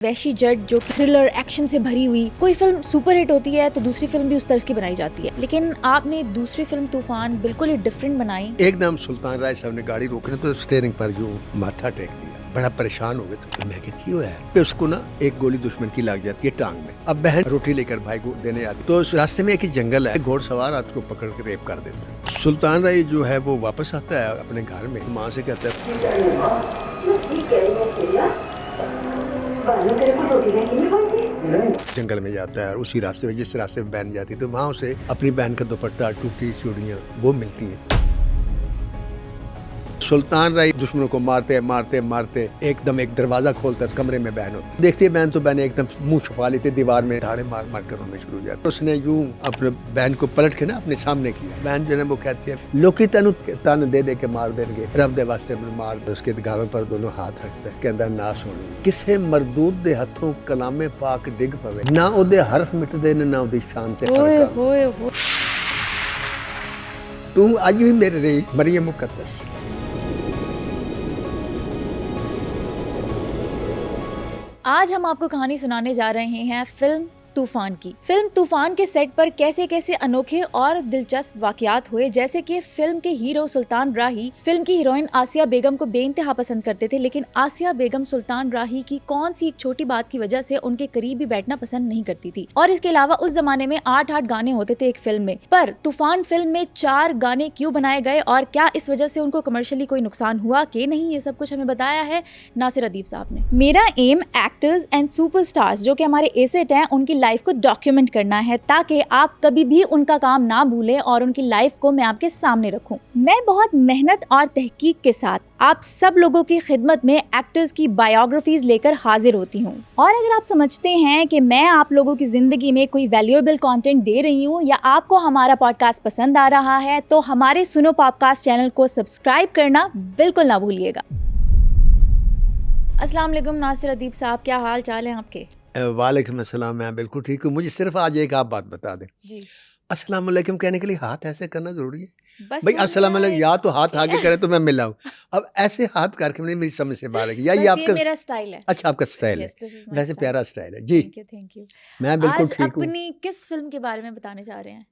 वैशी जट जो thriller action से भरी हुई कोई फिल्म सुपर हिट होती है तो दूसरी फिल्म भी उस तर्ज की बनाई जाती है, लेकिन आपने दूसरी फिल्म तूफान बिल्कुल ही डिफरेंट बनाई। एकदम सुल्तान राय साहब ने गाड़ी रोकने तो स्टीयरिंग पर यूं माथा टेक दिया, बड़ा परेशान हो गए। तो मैं कहती हूँ है उसको ना एक गोली दुश्मन की लग जाती है टांग में। अब बहन रोटी लेकर भाई को देने आती तो उस रास्ते में एक ही जंगल है, घोड़सवार हाथ को पकड़ के रेप कर देता है। सुल्तान राय जो है वो वापस आता है अपने घर में, माँ से कहता है जंगल में जाता है और उसी रास्ते में जिस रास्ते में बहन जाती है तो वहाँ उसे अपनी बहन का दुपट्टा, टूटी चूड़ियाँ वो मिलती हैं। सुल्तान राय दुश्मनों को मारते मारते मारते एकदम एक दरवाजा खोलता है, कमरे में बहन होती देखती है बहन तो बहन एकदम मुंह छुपा लेती, दीवार में धाड़े मार मार कर रोने शुरू हो जाती। उसने यूं अपने बहन को पलट के ना अपने सामने किया। बहन जो है वो कहती है लोकी तेनू तन दे दे के मार देंगे, रब दे वास्ते मार दे। उसके गावे पर दोनों हाथ रखता है, कहता नाश होने किसे मरदूद दे हथों कलामे पाक डिग पवे, ना ओदे हरफ मिटदे ने ना ओदी शान ते फर्क। तू अज भी मेरे रही मरियम मुकद्दस। आज हम आपको कहानी सुनाने जा रहे हैं फिल्म तूफान की। फिल्म तूफान के सेट पर कैसे कैसे अनोखे और दिलचस्प वाकयात हुए, जैसे कि फिल्म के हीरो सुल्तान राही फिल्म की हीरोइन आसिया बेगम को बेइंतहा पसंद करते थे, लेकिन आसिया बेगम सुल्तान राही की कौन सी एक छोटी बात की वजह से उनके करीब भी बैठना पसंद नहीं करती थी। और इसके अलावा उस जमाने में 8-8 गाने होते थे एक फिल्म में, पर तूफान फिल्म में 4 गाने क्यों बनाए गए और क्या इस वजह से उनको कमर्शियली कोई नुकसान हुआ कि नहीं, ये सब कुछ हमें बताया है नासिर अदीब साहब ने। मेरा एम एक्टर्स एंड सुपरस्टार्स जो कि हमारे एसेट हैं उनकी लाइफ को डॉक्यूमेंट करना है, ताकि आप कभी भी उनका काम ना भूलें और उनकी लाइफ को मैं आपके सामने रखूं। मैं बहुत मेहनत और तहकीक के साथ आप सब लोगों की खिदमत में एक्टर्स की बायोग्राफीज लेकर हाजिर होती हूं। और अगर आप समझते हैं कि मैं आप लोगों की जिंदगी में कोई वैल्यूएबल कंटेंट दे रही हूं या आपको हमारा पॉडकास्ट पसंद आ रहा है तो हमारे सुनो पॉडकास्ट चैनल को सब्सक्राइब करना बिल्कुल ना भूलिएगा। अस्सलाम वालेकुम नासिर अदीब साहब, क्या हाल चाल है आपके? वालेकुम अस्सलाम, मैं बिल्कुल ठीक हूँ। मुझे सिर्फ आज एक आप बात बता दें जी। अस्सलाम वालेकुम कहने के लिए हाथ ऐसे करना जरूरी है? बस भाई अस्सलाम वालेकुम या तो हाथ आगे करे तो मैं मिलाऊं, अब ऐसे हाथ करके नहीं, मेरी समझ से बाहर है। या ये आपका मेरा स्टाइल है। अच्छा आपका स्टाइल है, वैसे प्यारा स्टाइल है जी। Thank you. मैं बिल्कुल आज ठीक हूँ। अपनी किस फिल्म के बारे में बताने जा रहे हैं?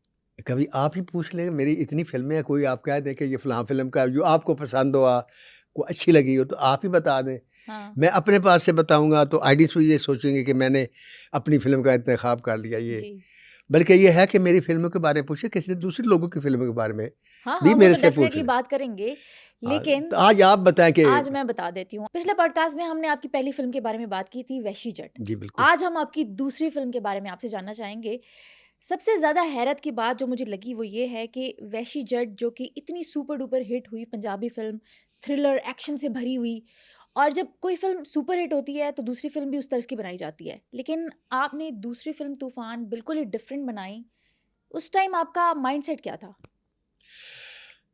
कभी आप ही पूछ लें, मेरी इतनी फिल्में हैं, कोई आप कह दे कि ये फलां फिल्म का जो आपको पसंद हो, को अच्छी लगी हो तो आप ही बता दें। हाँ। मैं अपने पास से बताऊंगा तो आईडीज ये सोचेंगे कि मैंने अपनी फिल्म का इंतखाब कर लिया। ये जी। बल्कि ये है कि मेरी फिल्मों के बारे में पूछे, किसी दूसरे लोगों की फिल्मों के बारे में हाँ भी हाँ, मेरे वो तो से पूछ डेफिनेटली लें। बात करेंगे, लेकिन तो आज आप बताएं कि आज मैं बता देती हूँ। पिछले पॉडकास्ट में हमने आपकी पहली फिल्म के बारे में बात की थी, वैशी जट। जी बिल्कुल। आज हम आपकी दूसरी फिल्म के बारे में आपसे जानना चाहेंगे। सबसे ज्यादा हैरत की बात जो मुझे लगी वो ये है कि वैशी जट जो कि इतनी सुपर डुपर हिट हुई पंजाबी फिल्म, थ्रिलर एक्शन से भरी हुई, और जब कोई फिल्म सुपर हिट होती है तो दूसरी फिल्म भी उस तर्ज की बनाई जाती है, लेकिन आपने दूसरी फिल्म तूफान बिल्कुल ही डिफरेंट बनाई। उस टाइम आपका माइंडसेट क्या था?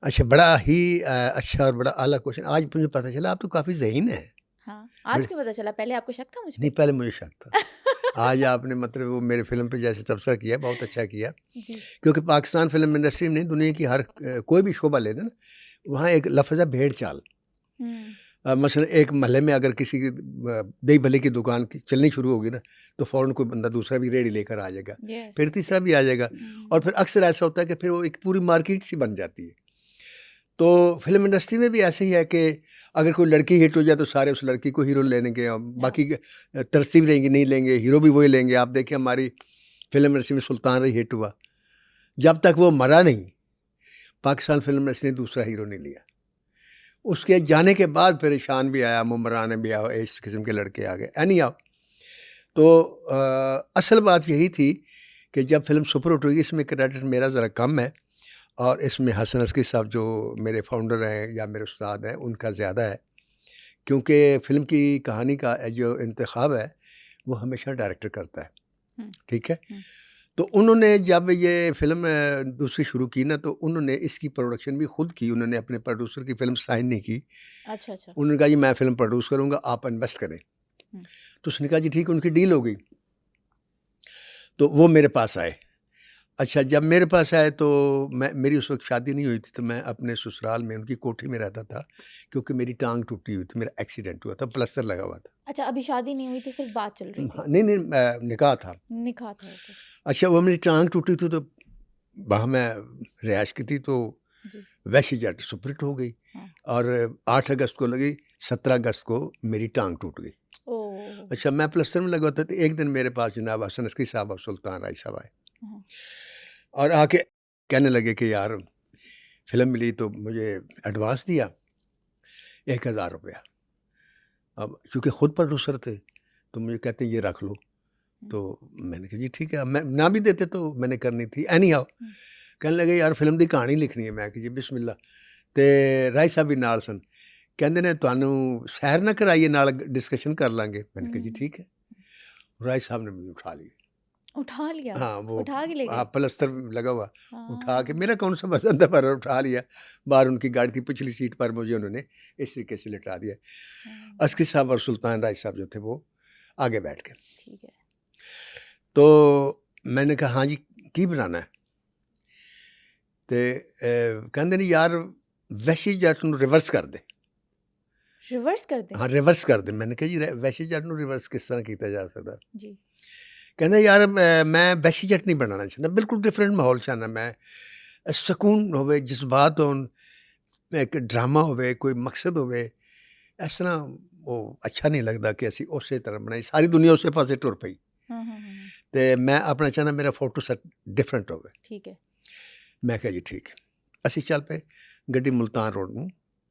अच्छा, बड़ा ही अच्छा और बड़ा आला क्वेश्चन। आज मुझे पता चला आप तो काफ़ी ज़हीन है। हाँ, आज क्यों पता चला? पहले आपको शक था मुझ नहीं, पे? पहले मुझे शक था। आज आपने मतलब वो मेरे फिल्म पे जैसे तबसरा किया, बहुत अच्छा किया। जी। क्योंकि पाकिस्तान फिल्म इंडस्ट्री में नहीं, दुनिया की हर कोई भी शोबा ले लें ना, वहाँ एक लफ्ज़ है भेड़ चाल। मसलन एक महल्ले में अगर किसी की दही भल्ले की दुकान की चलनी शुरू होगी ना तो फ़ौरन कोई बंदा दूसरा भी रेडी लेकर आ जाएगा, फिर तीसरा भी आ जाएगा, और फिर अक्सर ऐसा होता है कि फिर वो एक पूरी मार्केट सी बन जाती है। तो फिल्म इंडस्ट्री में भी ऐसे ही है कि अगर कोई लड़की हिट हो जाए तो सारे उस लड़की को हीरो लेंगे, और बाकी तरसी भी लेंगे, नहीं लेंगे, हीरो भी वही लेंगे। आप देखिए हमारी फिल्म इंडस्ट्री में सुल्तान राय हिट हुआ, जब तक वो मरा नहीं पाकिस्तान फिल्म इंडस्ट्री ने दूसरा हीरो नहीं लिया। उसके जाने के बाद फिर ईशान भी आया, मुमरान भी आया, इस किस्म के लड़के आ गए। एनी आओ तो असल बात यही थी कि जब फिल्म सुपर हिट हुई, इसमें क्रेडिट मेरा ज़रा कम है और इसमें हसन अस्की साहब जो मेरे फाउंडर हैं या मेरे उस्ताद हैं उनका ज़्यादा है, क्योंकि फ़िल्म की कहानी का जो इंतखाब है वो हमेशा डायरेक्टर करता है। ठीक है। तो उन्होंने जब ये फ़िल्म दूसरी शुरू की ना तो उन्होंने इसकी प्रोडक्शन भी खुद की, उन्होंने अपने प्रोड्यूसर की फ़िल्म साइन नहीं की। अच्छा। उन्होंने कहा जी मैं फ़िल्म प्रोड्यूस करूँगा, आप इन्वेस्ट करें। तो उसने कहा जी ठीक है, उनकी डील हो गई। तो वो मेरे पास आए अच्छा, जब मेरे पास आए तो मेरी उस वक़्त शादी नहीं हुई थी, तो मैं अपने ससुराल में उनकी कोठी में रहता था, क्योंकि मेरी टाँग टूटी हुई थी, मेरा एक्सीडेंट हुआ था, प्लास्टर लगा हुआ था। अच्छा, अभी शादी नहीं हुई थी, सिर्फ़ बात चल रही थी। हाँ, नहीं, निकाह था। निकाह था, ओके। अच्छा, वो मेरी टाँग टूटी थी, तो वहाँ मैं रिहाइश की थी, तो जी। वैसी जेट सुपरहिट हो गई, हाँ। और 8 अगस्त को लगी, 17 अगस्त को मेरी टाँग टूट गई। ओह! अच्छा, मैं प्लास्टर में लगा था, तो एक दिन मेरे पास जनाब हसन अस्करी साहब और सुल्तान राय साहब आए, हाँ। और आके कहने लगे कि यार, फ़िल्म मिली तो मुझे एडवांस दिया ₹1000। अब चूँकि खुद प्रोड्यूसर थे, तो मुझे कहते ये रख लो। तो मैंने कहा जी ठीक है, अब मैं ना भी देते तो मैंने करनी थी। एनी हाउ कहने लगे यार फिल्म की कहानी लिखनी है। मैं कि जी बिस्मिल्ला। तो राय साहब भी नाल सन, कहते ने तुहानू सैर ना कराइए, नाल डिस्कशन कर लांगे। मैंने कहा जी ठीक है। राय साहब ने मुझे उठा लिया। उठा लिया? हाँ, वो उठा के ले हाँ, गए? प्लस्तर लगा हुआ, उठा के, हाँ। मेरा कौन सा पसंद था, पर उठा लिया। बाहर उनकी गाड़ी थी, पिछली सीट पर मुझे उन्होंने इस तरीके से लिटा दिया। हाँ, अस्करी साहब और सुल्तान राय साहब जो थे वो आगे बैठ गए। ठीक है। तो मैंने कहा हाँ जी, की बनाना है? तो कहते नहीं यार, वैशी जट ਨੂੰ रिवर्स कर दे। रिवर्स कर दें? हाँ, रिवर्स कर दे। मैंने कहा जी वैशी जट ਨੂੰ रिवर्स किस तरह किया जा सकता? जी। कहते यार मैं वैशी जट नहीं बनाना चाहता, बिल्कुल डिफरेंट माहौल चाहना मैं, ਸਕੂਨ ਹੋਵੇ, ਜਜ਼ਬਾਤ ਹੋਣ, ਇੱਕ ਡਰਾਮਾ ਹੋਵੇ, ਕੋਈ ਮਕਸਦ ਹੋਵੇ। ਇਸ ਤਰ੍ਹਾਂ ਉਹ ਅੱਛਾ ਨਹੀਂ ਲੱਗਦਾ ਕਿ ਅਸੀਂ ਉਸੇ ਤਰ੍ਹਾਂ ਬਣਾਈ, ਸਾਰੀ ਦੁਨੀਆ ਉਸੇ ਪਾਸੇ ਟੁਰ ਪਈ। हाँ, हाँ, हाँ, हाँ। ਤੇ ਮੈਂ ਆਪਣਾ ਚਾਹੁੰਦਾ ਮੇਰਾ ਫੋਟੋ ਸੈਟ ਡਿਫਰੈਂਟ ਹੋਵੇ। ठीक है। ਮੈਂ ਕਿਹਾ ਜੀ ਠੀਕ ਹੈ। ਅਸੀਂ ਚੱਲ ਪਏ, ਗੱਡੀ ਮੁਲਤਾਨ ਰੋਡ ਨੂੰ,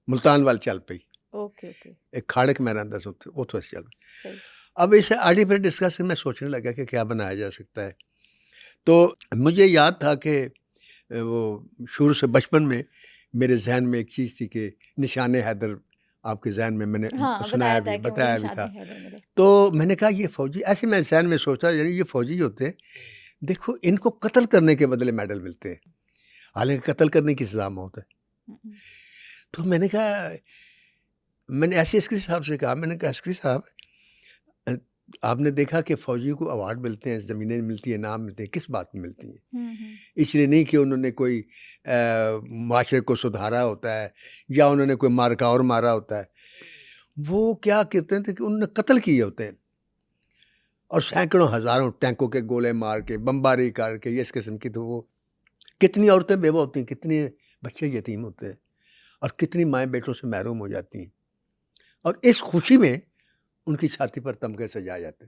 ਮੁਲਤਾਨ ਵੱਲ ਚੱਲ ਪਈ। Okay, okay. एक खाड़क में रहता था, उतो से चल। सही। अब इसे आगे फिर डिस्कस मैं सोचने लगा कि क्या बनाया जा सकता है। तो मुझे याद था कि वो शुरू से बचपन में मेरे जहन में एक चीज़ थी कि निशाने हैदर, आपके जहन में मैंने हाँ, सुनाया बताया भी, था कि मुझे बताया भी निशान था। हैदर मिले। तो मैंने कहा ये फौजी, ऐसे मैं जहन में सोचा यानी ये फौजी होते हैं, देखो इनको कत्ल करने के बदले मेडल मिलते हैं, हालांकि कत्ल करने की सजा मौत है। हुँ। तो मैंने कहा, मैंने ऐसे अस्करी साहब से कहा, मैंने कहा अस्करी साहब, अ, आपने देखा कि फ़ौजियों को अवार्ड मिलते हैं, ज़मीनें मिलती हैं, इनाम मिलते हैं, किस बात में मिलती हैं? हुँ, हुँ। इसलिए नहीं कि उन्होंने कोई माशरे को सुधारा होता है या उन्होंने कोई मार्का और मारा होता है। वो क्या कहते थे कि उन्होंने कत्ल किए होते हैं, और सैकड़ों हज़ारों टैंकों के गोले मार के, बमबारी करके, ये इस किस्म की। तो वो कितनी औरतें बेवा होती हैं, कितने बच्चे यतीम होते हैं, और कितनी माएँ बेटों से महरूम हो जाती हैं, और इस खुशी में उनकी छाती पर तमगे सजाए जाते।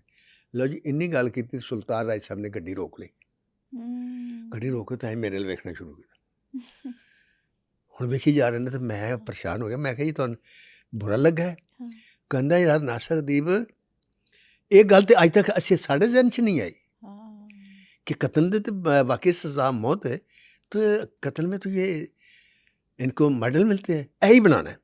लो जी, इन्नी गल की सुल्तान राय साहब ने गड्डी रोक ली। गड्डी रोक के तो अं मेरे वेखना शुरू किया। हुण वेखी जा रहे ने, तो मैं परेशान हो गया। मैं कहा जी तुहानू बुरा लगा है? हाँ। कहंदा यार नासिर अदीब, ये गल तो अज तक असी साढ़े जहन च नहीं आई हाँ। कि कत्ल दे तो वाकई सजा मौत है, तो कत्ल में तो ये इनको मेडल मिलते हैं, यही बनाना है।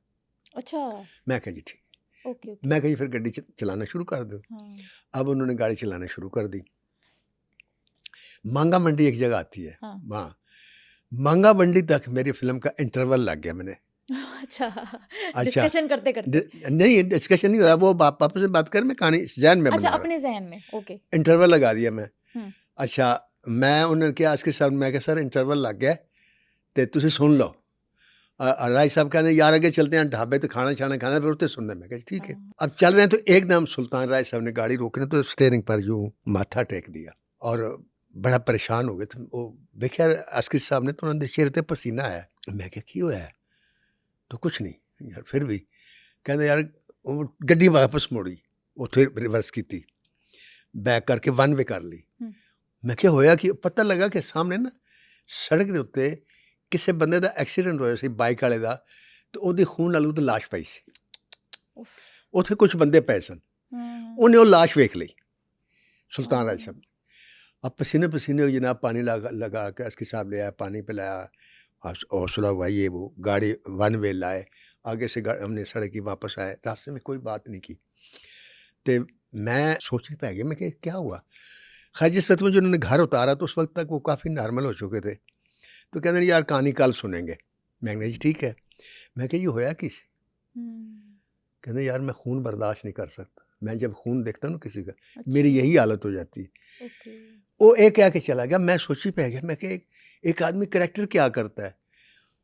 अच्छा। मैं कहा जी ठीक। Okay, okay. मैं कही फिर गड्डी चलाना शुरू कर दो। हाँ। अब उन्होंने गाड़ी चलाना शुरू कर दी। मांगा मंडी एक जगह आती है, हाँ। वहाँ मांगा मंडी तक मेरी फिल्म का इंटरवल लग गया। मैंने अच्छा, अच्छा डिस्कशन करते-करते। नहीं, डिस्कशन नहीं हो रहा, वो पापा से बात कर, मैं कहानी जहन में अच्छा, बना रहा, अपने ज़हन में, ओके। इंटरवल लगा दिया मैं। हुँ। अच्छा, मैं उन्होंने कहा आज के साथ, मैं कहा सर इंटरवल लग गया तो तुम सुन लो। राय साहब कहते यार अगे चलते हैं ढाबे तो खाना छाना खाना, फिर उत्ते सुनना। मैं कहा ठीक है। हाँ। अब चल रहे हैं तो एकदम सुल्तान राय साहब ने गाड़ी रोकने तो स्टेयरिंग पर यूं माथा टेक दिया और बड़ा परेशान हो गए। तो वो देखिया अस्करी साहब ने, तो उन्होंने चेहरे ते पसीना आया। मैं क्या की होया? तो कुछ नहीं यार, फिर भी कहते यार वो गड्डी वापस मुड़ी, उत्थे रिवर्स की, बैक करके वन वे कर ली। हुँ। मैं क्या होया कि पता लगा कि सामने ना सड़क के उत्ते किसी बंदे का एक्सीडेंट होया सी, बाइक वाले का, तो ਉਹਦੀ खून नाल ਉਹਦੀ लाश पई सी। उफ। ਉੱਥੇ कुछ बंदे पए सन, हाँ। ਉਹਨੇ ਉਹ लाश वेख ली। सुल्तान राय हाँ। साहब अब पसीने पसीने हो जनाब, पानी लगा के अस्करी साहब ले आया, पानी पिलाया, हौसला हुआ, ये वो गाड़ी वन वे लाए, आगे से हमने सड़क की वापस आए, रास्ते में कोई बात नहीं की। तो मैं सोचने पै गया, मैं कि क्या हुआ। खैर जिस वक्त मुझे उन्होंने घर उतारा तो उस वक्त तक वो काफ़ी नॉर्मल हो चुके थे। तो कहते हैं यार कहानी कल सुनेंगे। मैं जी ठीक है। मैं कहा ये होया किस? हुँ। कहते यार मैं खून बर्दाश्त नहीं कर सकता। मैं जब खून देखता हूँ ना किसी का, अच्छा। मेरी यही हालत हो जाती है। ओके। वो एक आके चला गया, मैं सोची पे गया, मैं कि एक आदमी कैरेक्टर क्या करता है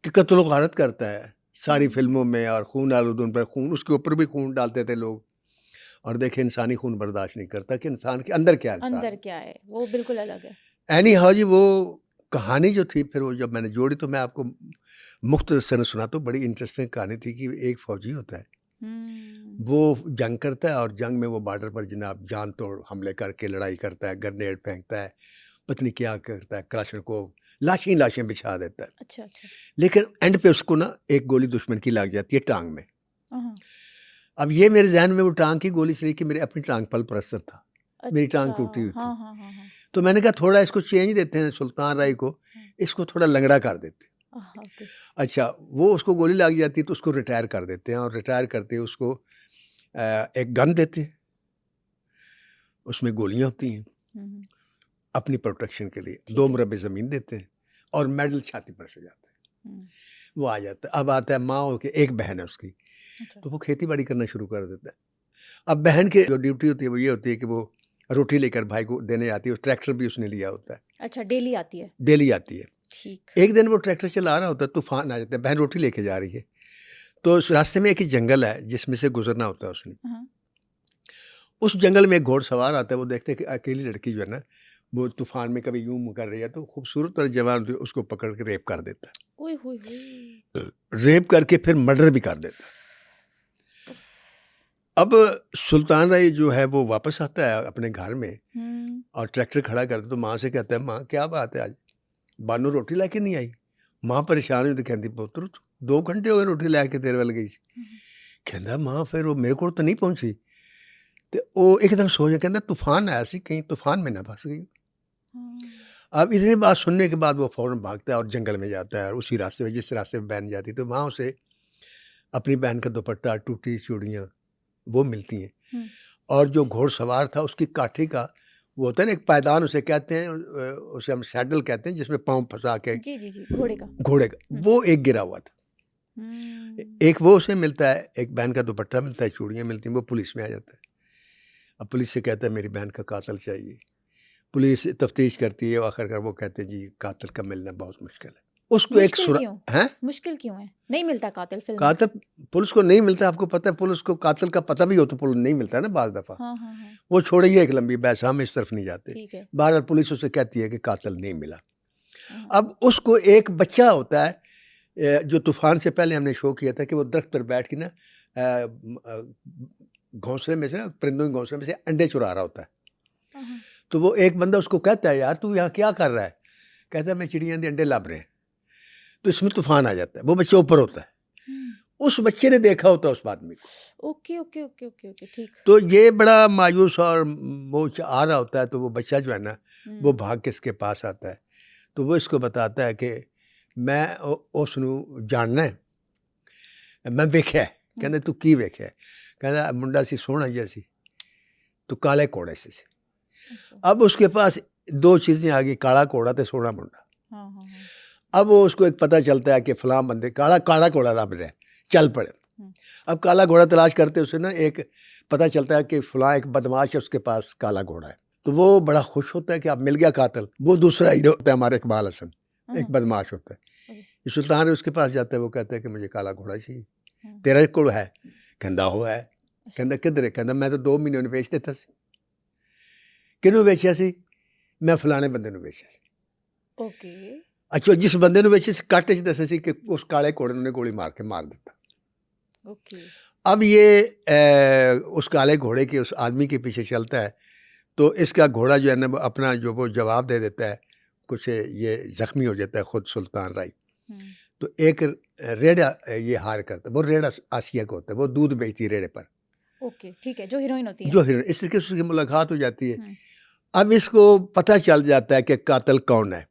कि कत्लो गारत करता है सारी फिल्मों में, और खून आलूदून पर खून, उसके ऊपर भी खून डालते थे लोग, और देखे इंसानी खून बर्दाश्त नहीं करता कि इंसान के अंदर क्या इंसान अंदर क्या है वो बिल्कुल अलग है। एनी हाउ जी। वो कहानी जो थी फिर वो जब मैंने जोड़ी तो मैं आपको मुख्तसर सुना, तो बड़ी इंटरेस्टिंग कहानी थी कि एक फौजी होता है, वो जंग करता है, और जंग में वो बॉर्डर पर जनाब जान तोड़ हमले करके लड़ाई करता है, ग्रेनेड फेंकता है, पत्नी क्या करता है, क्लाशन को लाशें लाशें बिछा देता है। अच्छा अच्छा। लेकिन एंड पे उसको ना एक गोली दुश्मन की लग जाती है टांग में। हाँ। अब ये मेरे जहन में वो टांग की गोली इसलिए कि मेरे अपनी टांग पल परस्तर था, मेरी टांग अच्छा। टूटी हुई हाँ थी। हाँ हाँ हाँ। तो मैंने कहा थोड़ा इसको चेंज देते हैं सुल्तान राय को, हाँ। इसको थोड़ा लंगड़ा कर देते हैं। ओके। अच्छा, वो उसको गोली लग जाती है तो उसको रिटायर कर देते हैं, और रिटायर करते उसको एक गन देते हैं, उसमें गोलियां होती हैं हम्म। अपनी प्रोटेक्शन के लिए, ठीक 2 है। मुरब्बे ज़मीन देते हैं, और मेडल छाती पर से जाता है। हम्म। वो आ जाता है। अब आता है माँ हो के, एक बहन है उसकी, अच्छा। तो वो खेती बाड़ी करना शुरू कर देता है। अब बहन की जो ड्यूटी होती है वो ये होती है कि वो रोटी लेकर भाई को देने आती है, ट्रैक्टर भी उसने लिया होता है, अच्छा डेली आती है। डेली आती है। ठीक। एक दिन वो ट्रैक्टर चला रहा होता है, तूफान आ जाता है, बहन रोटी लेके जा रही है, तो उस रास्ते में एक ही जंगल है जिसमें से गुजरना होता है उसने। हाँ। उस जंगल में एक घोड़सवार आता है, वो देखते हैं कि अकेली लड़की जो है ना, वो तूफान में कभी यूं कर रही है, तो खूबसूरत और जवान होती है, उसको पकड़ के रेप कर देता ओए हुई हुई। है, रेप करके फिर मर्डर भी कर देता है। अब सुल्तान राय जो है वो वापस आता है अपने घर में, और ट्रैक्टर खड़ा करता, तो माँ से कहता है, माँ क्या बात है आज बानू रोटी लेके नहीं आई? माँ परेशान हुई तो कहती, पुत्र 2 घंटे हो गए रोटी लेके तेरे वाल गई सी। कहता माँ फिर वो मेरे को तो नहीं पहुंची। तो वो एकदम सोच, कहता तूफान आया सी, कहीं तूफान में ना फंस गई। अब इतनी बात सुनने के बाद वो फौरन भागता है और जंगल में जाता है, और उसी रास्ते में जिस रास्ते में बहन जाती, तो वहाँ उसे अपनी बहन का दुपट्टा, टूटी चूड़ियाँ वो मिलती हैं, और जो घोड़सवार था उसकी काठी का वो होता है ना एक पायदान, उसे कहते हैं, उसे हम सैडल कहते हैं, जिसमें पाँव फंसा के जी जी जी घोड़े का। वो एक गिरा हुआ था। एक वो उसे मिलता है, एक बहन का दुपट्टा मिलता है, चूड़ियाँ मिलती हैं, वो पुलिस में आ जाता है। अब पुलिस से कहता है मेरी बहन का कातिल चाहिए। पुलिस तफ्तीश करती है, आखिरकार वो कहते हैं जी कातिल का मिलना बहुत मुश्किल है। उसको एक मुश्किल क्यों? है मुश्किल क्यों है? नहीं मिलता कातिल फिल्म में? कातिल पुलिस को नहीं मिलता। आपको पता है पुलिस को कातिल का पता भी हो तो पुलिस नहीं मिलता ना बाज दफा। हाँ हाँ हाँ। वो छोड़िए एक लंबी बहस, हम इस तरफ नहीं जाते। ठीक है। बहरहाल पुलिस उसे कहती है कि कातिल नहीं मिला। हाँ। अब उसको एक बच्चा होता है, जो तूफान से पहले हमने शो किया था कि वो दरख्त पर बैठ के ना घोंसले में से ना, परिंदों के घोंसले में से अंडे चुरा रहा होता है। हाँ। तो वो एक बंदा उसको कहता है यार तू यहाँ क्या कर रहा है? कहता है मैं चिड़िया के अंडे लाभ रहे हैं। तो इसमें तूफान आ जाता है, वो बच्चा ऊपर होता है, उस बच्चे ने देखा होता है उस आदमी को। Okay okay okay okay okay ठीक। तो ये बड़ा मायूस और वो आ रहा होता है, तो वो बच्चा जो है ना वो भाग के इसके पास आता है, तो वो इसको बताता है कि मैं उसनू जानना है, मैं वेख्या है। कहते तू की वेख्या? कहता मुंडा सी सोहना जिहा सी, तो काले घोड़े से। अब उसके पास 2 चीज़ें आ गई, काला घोड़ा तो सोहना मुंडा। हाँ हाँ हाँ। अब वो उसको एक पता चलता है कि फलां बंदे काला घोड़ा लभ रहा है, चल पड़े। अब काला घोड़ा तलाश करते उसे ना एक पता चलता है कि फलां एक बदमाश है, उसके पास काला घोड़ा है। तो वो बड़ा खुश होता है कि अब मिल गया कातिल। वो दूसरा हीरो होता है हमारे इकबाल हसन, एक बदमाश होता है। ये सुल्तान उसके पास जाता है, वो कहता है कि मुझे काला घोड़ा चाहिए, तेरे को है? कहता हो है। कहता किधर है? कहता मैं तो 2 महीने ने बेच दिता सी। किनू बेचा सी? मैं फलाने बंदे नू बेचा सी। ओके। अच्छा जिस बंदे नू बेचे काटे च दसे सी कि उस काले घोड़े ने गोली मार के मार दिता। ओके। अब ये उस काले घोड़े के उस आदमी के पीछे चलता है, तो इसका घोड़ा जो है ना अपना जो वो जवाब दे देता है, कुछ ये जख्मी हो जाता है खुद सुल्तान राय। तो एक रेड़ा ये हार करता है, वो रेड़ा आसिया को होता है, वो दूध बेचती है रेड़े पर। ओके ठीक है, जो हीरोइन होती है। जो हीरोइन, इस तरीके से उसकी मुलाकात हो जाती है। अब इसको पता चल जाता है कि कातिल कौन है,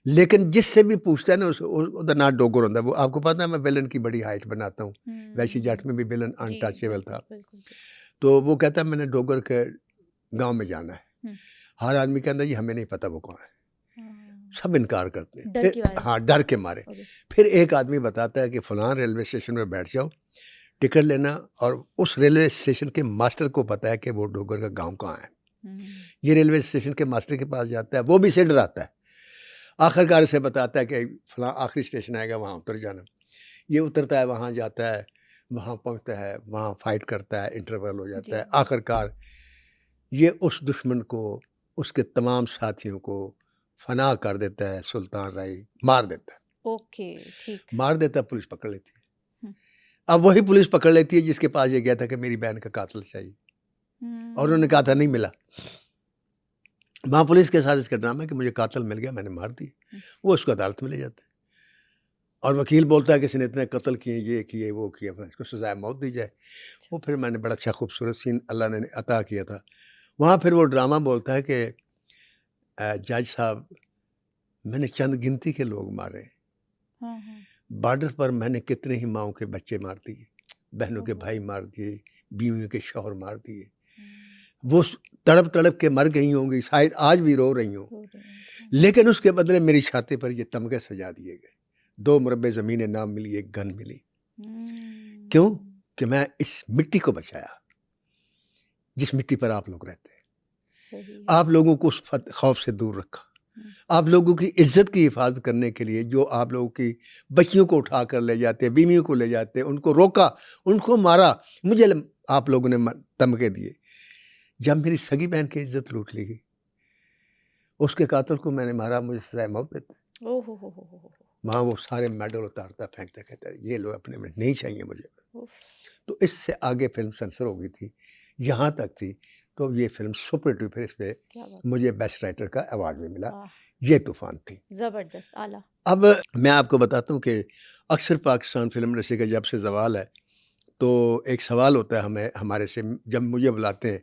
लेकिन जिससे भी पूछता है ना उसका नाम डोगर होता है। वो आपको पता है मैं विलन की बड़ी हाइट बनाता हूँ, वैसी जट में भी विलन अनटचेबल था। तो वो कहता है मैंने डोगर के गांव में जाना है। हर आदमी कहता है जी हमें नहीं पता वो कौन है, सब इनकार करते हैं। हाँ, डर के मारे। फिर एक आदमी बताता है कि फलां रेलवे स्टेशन में बैठ जाओ, टिकट लेना, और उस रेलवे स्टेशन के मास्टर को पता है कि वो डोगर का गांव कहाँ है। ये रेलवे स्टेशन के मास्टर के पास जाता है, वो भी इसे डराता है, आखिरकार इसे बताता है कि फलां आखिरी स्टेशन आएगा, वहाँ उतर जाना। ये उतरता है, वहाँ जाता है, वहाँ पहुँचता है, वहाँ फाइट करता है, इंटरवल हो जाता है। आखिरकार ये उस दुश्मन को, उसके तमाम साथियों को फना कर देता है, सुल्तान राय मार देता है। ओके, ठीक। मार देता है, पुलिस पकड़ लेती है। अब वही पुलिस पकड़ लेती है जिसके पास ये गया था कि मेरी बहन का कातिल चाहिए, और उन्होंने कहा था नहीं मिला। वहाँ पुलिस के साथ इसका ड्रामा है कि मुझे कातिल मिल गया, मैंने मार दिया। वो उसको अदालत में ले जाता है, और वकील बोलता है कि इसने इतने कत्ल किए, ये किए, वो किए, इसको सजाए मौत दी जाए। वो फिर मैंने बड़ा अच्छा खूबसूरत सीन अल्लाह ने अता किया था वहाँ। फिर वो ड्रामा बोलता है कि जज साहब, मैंने चंद गिनती के लोग मारे, बॉर्डर पर मैंने कितने ही माओं के बच्चे मार दिए, बहनों के भाई मार दिए, बीवियों के शौहर मार दिए। वो तड़प तड़प के मर गई होंगी, शायद आज भी रो रही हों, लेकिन उसके बदले मेरी छाती पर ये तमगे सजा दिए गए। 2 मुरब्बे ज़मीनें नाम मिली, 1 गन मिली। क्यों? कि मैं इस मिट्टी को बचाया, जिस मिट्टी पर आप लोग रहते हैं। आप लोगों को उस खौफ से दूर रखा, आप लोगों की इज्जत की हिफाजत करने के लिए जो आप लोगों की बच्चियों को उठा कर ले जाते, बीवियों को ले जाते, उनको रोका, उनको मारा, मुझे आप लोगों ने तमगे दिए। जब मेरी सगी बहन की इज्जत लूट ली गई, उसके कातिल को मैंने मारा, मुझे सजाए मौत देते। वहाँ वो सारे मेडल उतारता, फेंकता, कहता है ये लो अपने में, नहीं चाहिए मुझे। तो इससे आगे फिल्म सेंसर हो गई थी, यहाँ तक थी। तो ये फिल्म सुपर डुपर, इस पे मुझे बेस्ट राइटर का अवार्ड भी मिला। ये तूफान थी, जबरदस्त, आला। अब मैं आपको बताता हूँ कि अक्सर पाकिस्तान फिल्म इंडस्ट्री का जब से जवाल है, तो एक सवाल होता है हमें, हमारे से, जब मुझे बुलाते हैं,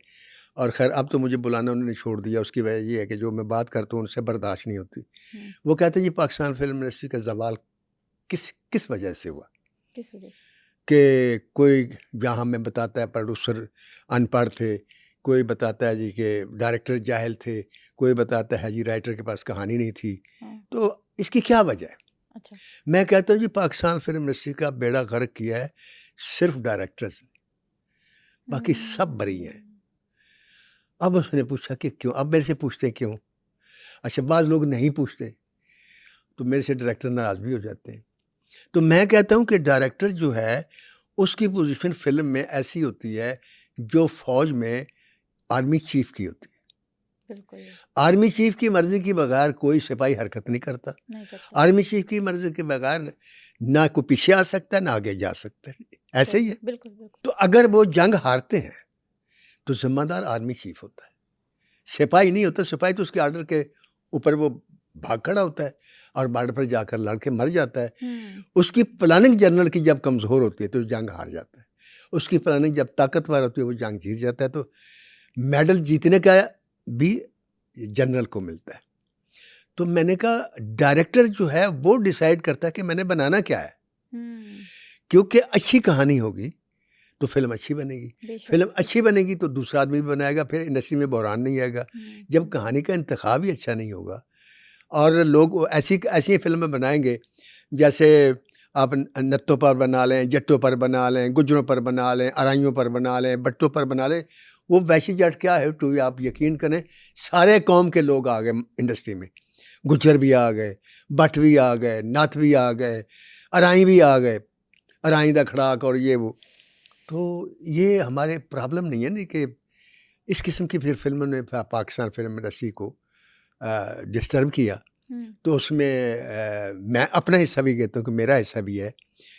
और खैर अब तो मुझे बुलाना उन्होंने छोड़ दिया। उसकी वजह ये है कि जो मैं बात करता हूँ उनसे बर्दाश्त नहीं होती। वो कहते हैं जी पाकिस्तान फिल्म इंडस्ट्री का जवाल किस वजह से हुआ? किस वजह से? कि कोई जहाँ हमें बताता है प्रोड्यूसर अनपढ़ थे, कोई बताता है जी कि डायरेक्टर जाहिल थे, कोई बताता है जी राइटर के पास कहानी नहीं थी। तो इसकी क्या वजह है? अच्छा। मैं कहता हूँ जी पाकिस्तान फिल्म इंडस्ट्री का बेड़ा गर्क किया है सिर्फ डायरेक्टर्स, बाकी सब बरी हैं। अब उसने पूछा कि क्यों? अब मेरे से पूछते हैं क्यों? अच्छा, बाज़ लोग नहीं पूछते तो मेरे से डायरेक्टर नाराज़ भी हो जाते हैं। तो मैं कहता हूँ कि डायरेक्टर जो है उसकी पोजीशन फिल्म में ऐसी होती है जो फौज में आर्मी चीफ की होती है। बिल्कुल। आर्मी चीफ की मर्जी के बगैर कोई सिपाही हरकत नहीं करता। आर्मी चीफ की मर्जी के बगैर ना कोई पीछे आ सकता है ना आगे जा सकता है, ऐसे ही है। बिल्कुल, बिल्कुल। तो अगर वो जंग हारते हैं तो जिम्मेदार आर्मी चीफ होता है, सिपाही नहीं होता। सिपाही तो उसके आर्डर के ऊपर वो भाग खड़ा होता है और बॉर्डर पर जाकर लड़के मर जाता है। उसकी प्लानिंग जनरल की जब कमज़ोर होती है तो जंग हार जाता है, उसकी प्लानिंग जब ताकतवर होती है वो जंग जीत जाता है। तो मेडल जीतने का भी जनरल को मिलता है। तो मैंने कहा डायरेक्टर जो है वो डिसाइड करता है कि मैंने बनाना क्या है, क्योंकि अच्छी कहानी होगी तो फिल्म अच्छी बनेगी, फिल्म अच्छी बनेगी तो दूसरा आदमी भी बनाएगा, फिर इंडस्ट्री में बहरान नहीं आएगा। जब कहानी का इंतखाब ही अच्छा नहीं होगा और लोग ऐसी फिल्में बनाएंगे जैसे आप नत्तों पर बना लें, जट्टों पर बना लें, गुजरों पर बना लें, अराइयों पर बना लें, बट्टों पर बना लें। वो वैसी जट क्या है तो आप यकीन करें सारे कौम के लोग आ गए इंडस्ट्री में, गुजर भी आ गए, बट भी आ गए, नाथ भी आ गए, अराई भी आ गए, अराई दा खड़ाक और ये वो। तो ये हमारे प्रॉब्लम नहीं है नहीं कि इस किस्म की फिर फिल्मों ने पाकिस्तान फिल्म इंडस्ट्री को डिस्टर्ब किया। तो उसमें मैं अपना हिस्सा भी कहता हूँ कि मेरा हिस्सा भी है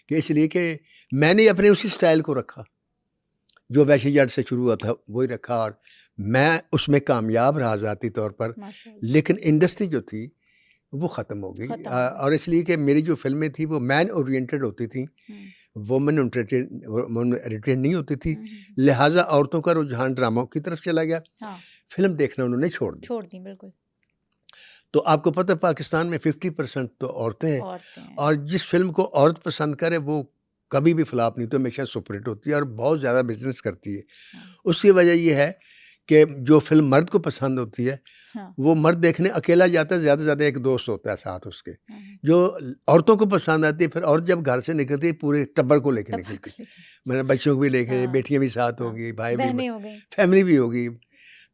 कि इसलिए कि मैंने अपने उसी स्टाइल को रखा जो वैशी जट से शुरू हुआ था, वही रखा और मैं उसमें कामयाब रहा ज़ाती तौर पर। लेकिन इंडस्ट्री जो थी वो ख़त्म हो गई और इसलिए कि मेरी जो फिल्में थी वो मैन ओरिएंटेड होती थी, वुमेन ओरिएंटेड नहीं होती थी। लिहाजा औरतों का रुझान ड्रामों की तरफ चला गया। फिल्म देखना उन्होंने छोड़ दी। बिल्कुल। तो आपको पता है पाकिस्तान में 50% तो औरतें हैं और जिस फिल्म को औरत पसंद करे वो कभी भी फ्लॉप नहीं तो हमेशा सुपरहिट होती है और बहुत ज़्यादा बिजनेस करती है। उसकी वजह यह है कि जो फिल्म मर्द को पसंद होती है हाँ, वो मर्द देखने अकेला जाता है, ज़्यादा से ज़्यादा एक दोस्त होता है साथ उसके। हाँ, जो औरतों को पसंद आती है, फिर और जब घर से निकलती है पूरे टब्बर को लेके टप्पर निकलती को है। लेके। मैंने बच्चों को भी लेके, हाँ, बेटियां भी साथ हाँ, होंगी, भाई भी, बहनें हो गई। फैमिली भी होगी,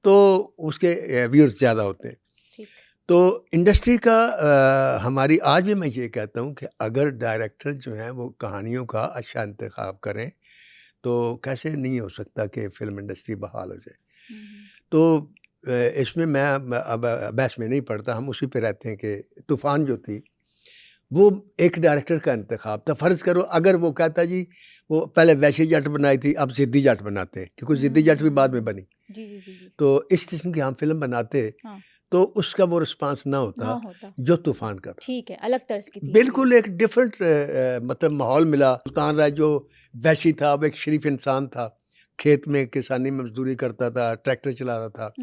तो उसके व्यूअर्स ज़्यादा होते हैं। ठीक। तो इंडस्ट्री का हमारी आज भी मैं ये कहता हूँ कि अगर डायरेक्टर जो हैं वो कहानियों का अच्छा इंतखाब करें तो कैसे नहीं हो सकता कि फिल्म इंडस्ट्री बहाल हो जाए। तो इसमें मैं अब बहस में नहीं पड़ता, हम उसी पे रहते हैं कि तूफ़ान जो थी वो एक डायरेक्टर का इंतखाब था। फ़र्ज़ करो अगर वो कहता जी वो पहले वैशी जट बनाई थी, अब ज़िद्दी जट बनाते हैं, क्योंकि ज़िद्दी जट भी बाद में बनी। जी, जी, जी, जी। तो इस किस्म की हम फ़िल्म बनाते हाँ, तो उसका वो रिस्पॉन्स ना ना होता होता। जो तूफ़ान का था। ठीक है, अलग तर्ज की थी ये बिल्कुल फिल्म। एक डिफरेंट मतलब माहौल मिला। सुल्तान राय जो वैशी था वो एक शरीफ इंसान था, खेत में किसानी में मजदूरी करता था, ट्रैक्टर चलाता था,